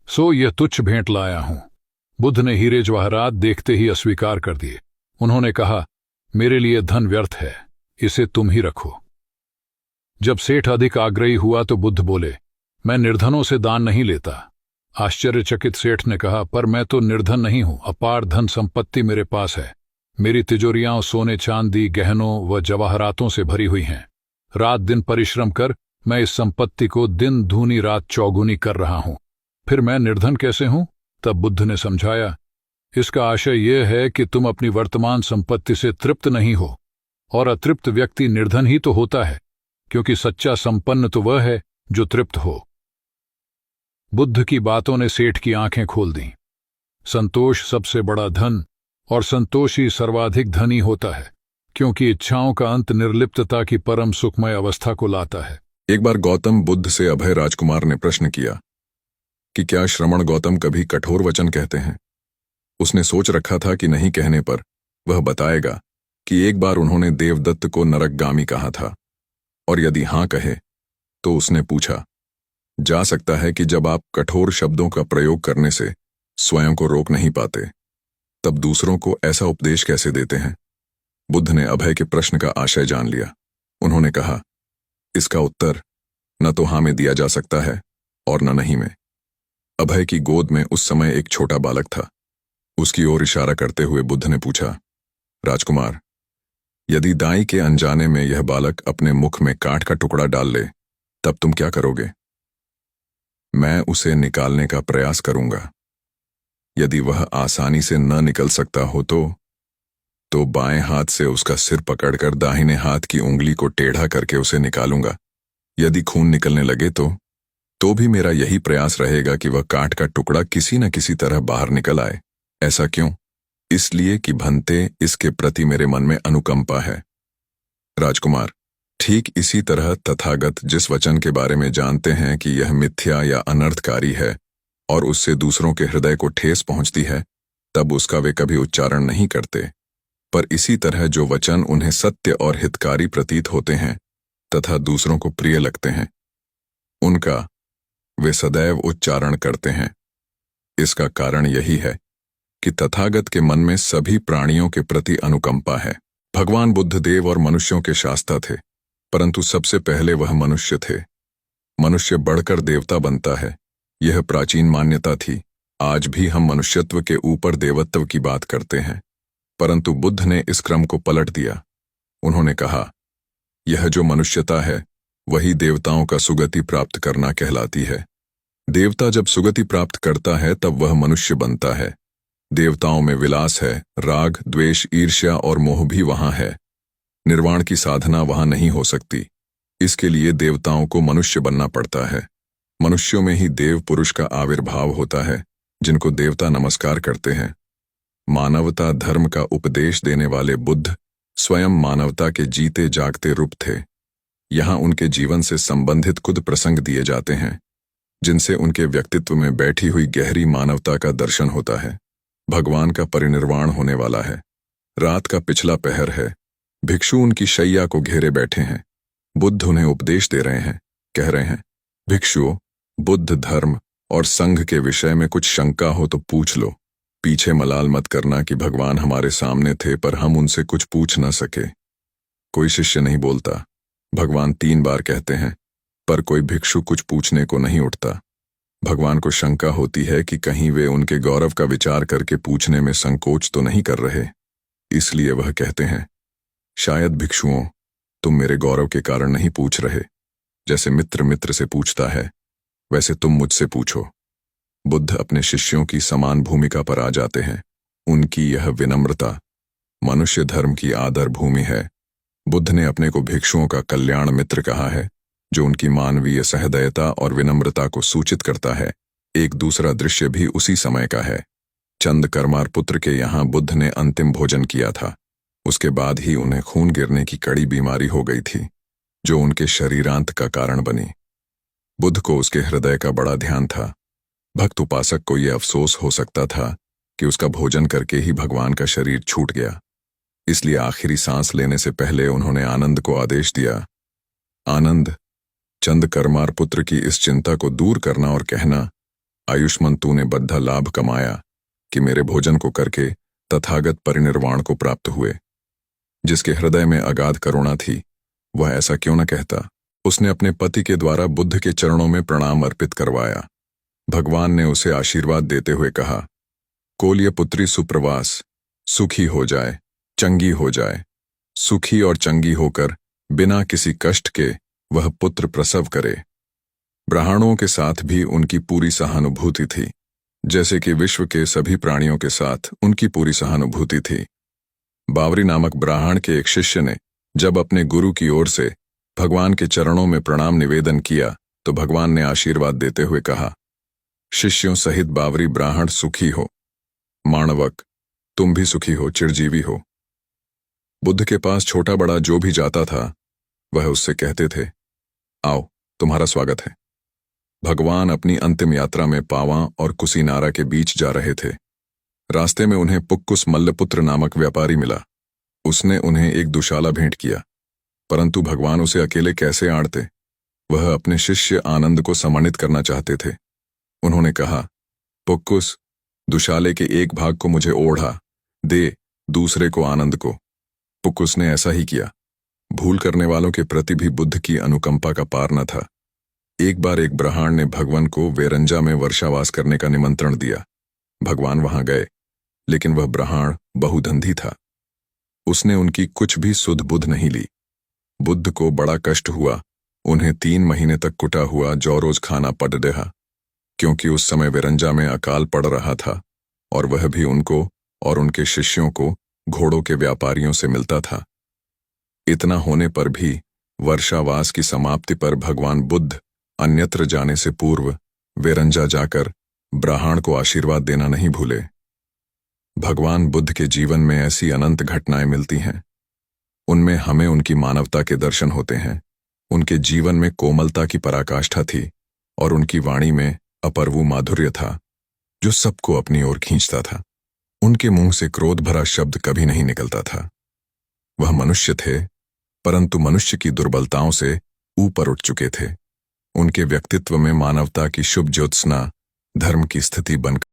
सो यह तुच्छ भेंट लाया हूं। बुद्ध ने हीरे जवाहरात देखते ही अस्वीकार कर दिए। उन्होंने कहा, मेरे लिए धन व्यर्थ है, इसे तुम ही रखो। जब सेठ अधिक आग्रही हुआ तो बुद्ध बोले, मैं निर्धनों से दान नहीं लेता। आश्चर्यचकित सेठ ने कहा, पर मैं तो निर्धन नहीं हूं, अपार धन संपत्ति मेरे पास है। मेरी तिजोरियां सोने चांदी गहनों व जवाहरातों से भरी हुई हैं। रात दिन परिश्रम कर मैं इस संपत्ति को दिन दूनी रात चौगुनी कर रहा हूं, फिर मैं निर्धन कैसे हूं? तब बुद्ध ने समझाया, इसका आशय यह है कि तुम अपनी वर्तमान संपत्ति से तृप्त नहीं हो, और अतृप्त व्यक्ति निर्धन ही तो होता है, क्योंकि सच्चा संपन्न तो वह है जो तृप्त हो। बुद्ध की बातों ने सेठ की आंखें खोल दी। संतोष सबसे बड़ा धन और संतोषी सर्वाधिक धनी होता है, क्योंकि इच्छाओं का अंत निर्लिप्तता की परम सुखमय अवस्था को लाता है। एक बार गौतम बुद्ध से अभय राजकुमार ने प्रश्न किया कि क्या श्रमण गौतम कभी कठोर वचन कहते हैं। उसने सोच रखा था कि नहीं कहने पर वह बताएगा कि एक बार उन्होंने देवदत्त को नरकगामी कहा था, और यदि हां कहे तो उसने पूछा, जा सकता है कि जब आप कठोर शब्दों का प्रयोग करने से स्वयं को रोक नहीं पाते, तब दूसरों को ऐसा उपदेश कैसे देते हैं। बुद्ध ने अभय के प्रश्न का आशय जान लिया। उन्होंने कहा, इसका उत्तर न तो हां में दिया जा सकता है और न नहीं में। अभय की गोद में उस समय एक छोटा बालक था। उसकी ओर इशारा करते हुए बुद्ध ने पूछा, राजकुमार, यदि दाई के अनजाने में यह बालक अपने मुख में काठ का टुकड़ा डाल ले, तब तुम क्या करोगे? मैं उसे निकालने का प्रयास करूंगा। यदि वह आसानी से न निकल सकता हो तो बाएं हाथ से उसका सिर पकड़कर दाहिने हाथ की उंगली को टेढ़ा करके उसे निकालूंगा। यदि खून निकलने लगे तो भी मेरा यही प्रयास रहेगा कि वह काठ का टुकड़ा किसी न किसी तरह बाहर निकल आए। ऐसा क्यों? इसलिए कि भंते इसके प्रति मेरे मन में अनुकंपा है। राजकुमार, ठीक इसी तरह तथागत जिस वचन के बारे में जानते हैं कि यह मिथ्या या अनर्थकारी है और उससे दूसरों के हृदय को ठेस पहुंचती है, तब उसका वे कभी उच्चारण नहीं करते। पर इसी तरह जो वचन उन्हें सत्य और हितकारी प्रतीत होते हैं तथा दूसरों को प्रिय लगते हैं, उनका वे सदैव उच्चारण करते हैं। इसका कारण यही है कि तथागत के मन में सभी प्राणियों के प्रति अनुकंपा है। भगवान बुद्ध देव और मनुष्यों के शास्ता थे, परंतु सबसे पहले वह मनुष्य थे। मनुष्य बढ़कर देवता बनता है, यह प्राचीन मान्यता थी। आज भी हम मनुष्यत्व के ऊपर देवत्व की बात करते हैं, परंतु बुद्ध ने इस क्रम को पलट दिया। उन्होंने कहा, यह जो मनुष्यता है वही देवताओं का सुगति प्राप्त करना कहलाती है। देवता जब सुगति प्राप्त करता है तब वह मनुष्य बनता है। देवताओं में विलास है, राग, द्वेष, ईर्ष्या और मोह भी वहां है। निर्वाण की साधना वहां नहीं हो सकती। इसके लिए देवताओं को मनुष्य बनना पड़ता है। मनुष्यों में ही देव पुरुष का आविर्भाव होता है, जिनको देवता नमस्कार करते हैं। मानवता धर्म का उपदेश देने वाले बुद्ध स्वयं मानवता के जीते जागते रूप थे। यहाँ उनके जीवन से संबंधित कुछ प्रसंग दिए जाते हैं, जिनसे उनके व्यक्तित्व में बैठी हुई गहरी मानवता का दर्शन होता है। भगवान का परिनिर्वाण होने वाला है। रात का पिछला पहर है। भिक्षु उनकी शैया को घेरे बैठे हैं। बुद्ध उन्हें उपदेश दे रहे हैं, कह रहे हैं, भिक्षुओं, बुद्ध धर्म और संघ के विषय में कुछ शंका हो तो पूछ लो। पीछे मलाल मत करना कि भगवान हमारे सामने थे पर हम उनसे कुछ पूछ न सके। कोई शिष्य नहीं बोलता। भगवान 3 बार कहते हैं, पर कोई भिक्षु कुछ पूछने को नहीं उठता। भगवान को शंका होती है कि कहीं वे उनके गौरव का विचार करके पूछने में संकोच तो नहीं कर रहे, इसलिए वह कहते हैं, शायद भिक्षुओं, तुम मेरे गौरव के कारण नहीं पूछ रहे। जैसे मित्र मित्र से पूछता है, वैसे तुम मुझसे पूछो। बुद्ध अपने शिष्यों की समान भूमिका पर आ जाते हैं। उनकी यह विनम्रता मनुष्य धर्म की आदर भूमि है। बुद्ध ने अपने को भिक्षुओं का कल्याण मित्र कहा है, जो उनकी मानवीय सहृदयता और विनम्रता को सूचित करता है। एक दूसरा दृश्य भी उसी समय का है। चंद करमार पुत्र के यहाँ बुद्ध ने अंतिम भोजन किया था। उसके बाद ही उन्हें खून गिरने की कड़ी बीमारी हो गई थी, जो उनके शरीरांत का कारण बनी। बुद्ध को उसके हृदय का बड़ा ध्यान था। भक्त उपासक को यह अफसोस हो सकता था कि उसका भोजन करके ही भगवान का शरीर छूट गया। इसलिए आखिरी सांस लेने से पहले उन्होंने आनंद को आदेश दिया, आनंद, चंद करमार पुत्र की इस चिंता को दूर करना और कहना, आयुष्मान तूने बद्धा लाभ कमाया कि मेरे भोजन को करके तथागत परिनिर्वाण को प्राप्त हुए। जिसके हृदय में अगाध करुणा थी, वह ऐसा क्यों न कहता। उसने अपने पति के द्वारा बुद्ध के चरणों में प्रणाम अर्पित करवाया। भगवान ने उसे आशीर्वाद देते हुए कहा, कोल्य पुत्री सुप्रवास, सुखी हो जाए, चंगी हो जाए। सुखी और चंगी होकर बिना किसी कष्ट के वह पुत्र प्रसव करे। ब्राह्मणों के साथ भी उनकी पूरी सहानुभूति थी, जैसे कि विश्व के सभी प्राणियों के साथ उनकी पूरी सहानुभूति थी। बावरी नामक ब्राह्मण के एक शिष्य ने जब अपने गुरु की ओर से भगवान के चरणों में प्रणाम निवेदन किया, तो भगवान ने आशीर्वाद देते हुए कहा, शिष्यों सहित बावरी ब्राह्मण सुखी हो। माणवक, तुम भी सुखी हो, चिरजीवी हो। बुद्ध के पास छोटा बड़ा जो भी जाता था, वह उससे कहते थे, आओ, तुम्हारा स्वागत है। भगवान अपनी अंतिम यात्रा में पावा और कुसीनारा के बीच जा रहे थे। रास्ते में उन्हें पुक्कुस मल्लपुत्र नामक व्यापारी मिला। उसने उन्हें एक दुशाला भेंट किया, परंतु भगवान उसे अकेले कैसे आड़ते। वह अपने शिष्य आनंद को सम्मानित करना चाहते थे। उन्होंने कहा, पुक्कुस, दुशाले के एक भाग को मुझे ओढ़ा दे, दूसरे को आनंद को। पुक्कुस ने ऐसा ही किया। भूल करने वालों के प्रति भी बुद्ध की अनुकंपा का पार न था। एक बार एक ब्राह्मण ने भगवान को वेरंजा में वर्षावास करने का निमंत्रण दिया। भगवान वहां गए, लेकिन वह ब्राह्मण बहुधंधी था। उसने उनकी कुछ भी सुध बुध नहीं ली। बुद्ध को बड़ा कष्ट हुआ। उन्हें 3 महीने तक कुटा हुआ जौ रोज खाना पड़ रहा, क्योंकि उस समय वेरंजा में अकाल पड़ रहा था और वह भी उनको और उनके शिष्यों को घोड़ों के व्यापारियों से मिलता था। इतना होने पर भी वर्षावास की समाप्ति पर भगवान बुद्ध अन्यत्र जाने से पूर्व वेरंजा जाकर ब्राह्मण को आशीर्वाद देना नहीं भूले। भगवान बुद्ध के जीवन में ऐसी अनंत घटनाएं मिलती हैं। उनमें हमें उनकी मानवता के दर्शन होते हैं। उनके जीवन में कोमलता की पराकाष्ठा थी और उनकी वाणी में अपर्वु माधुर्य था, जो सबको अपनी ओर खींचता था। उनके मुंह से क्रोध भरा शब्द कभी नहीं निकलता था। वह मनुष्य थे, परंतु मनुष्य की दुर्बलताओं से ऊपर उठ चुके थे। उनके व्यक्तित्व में मानवता की शुभ ज्योत्सना धर्म की स्थिति बन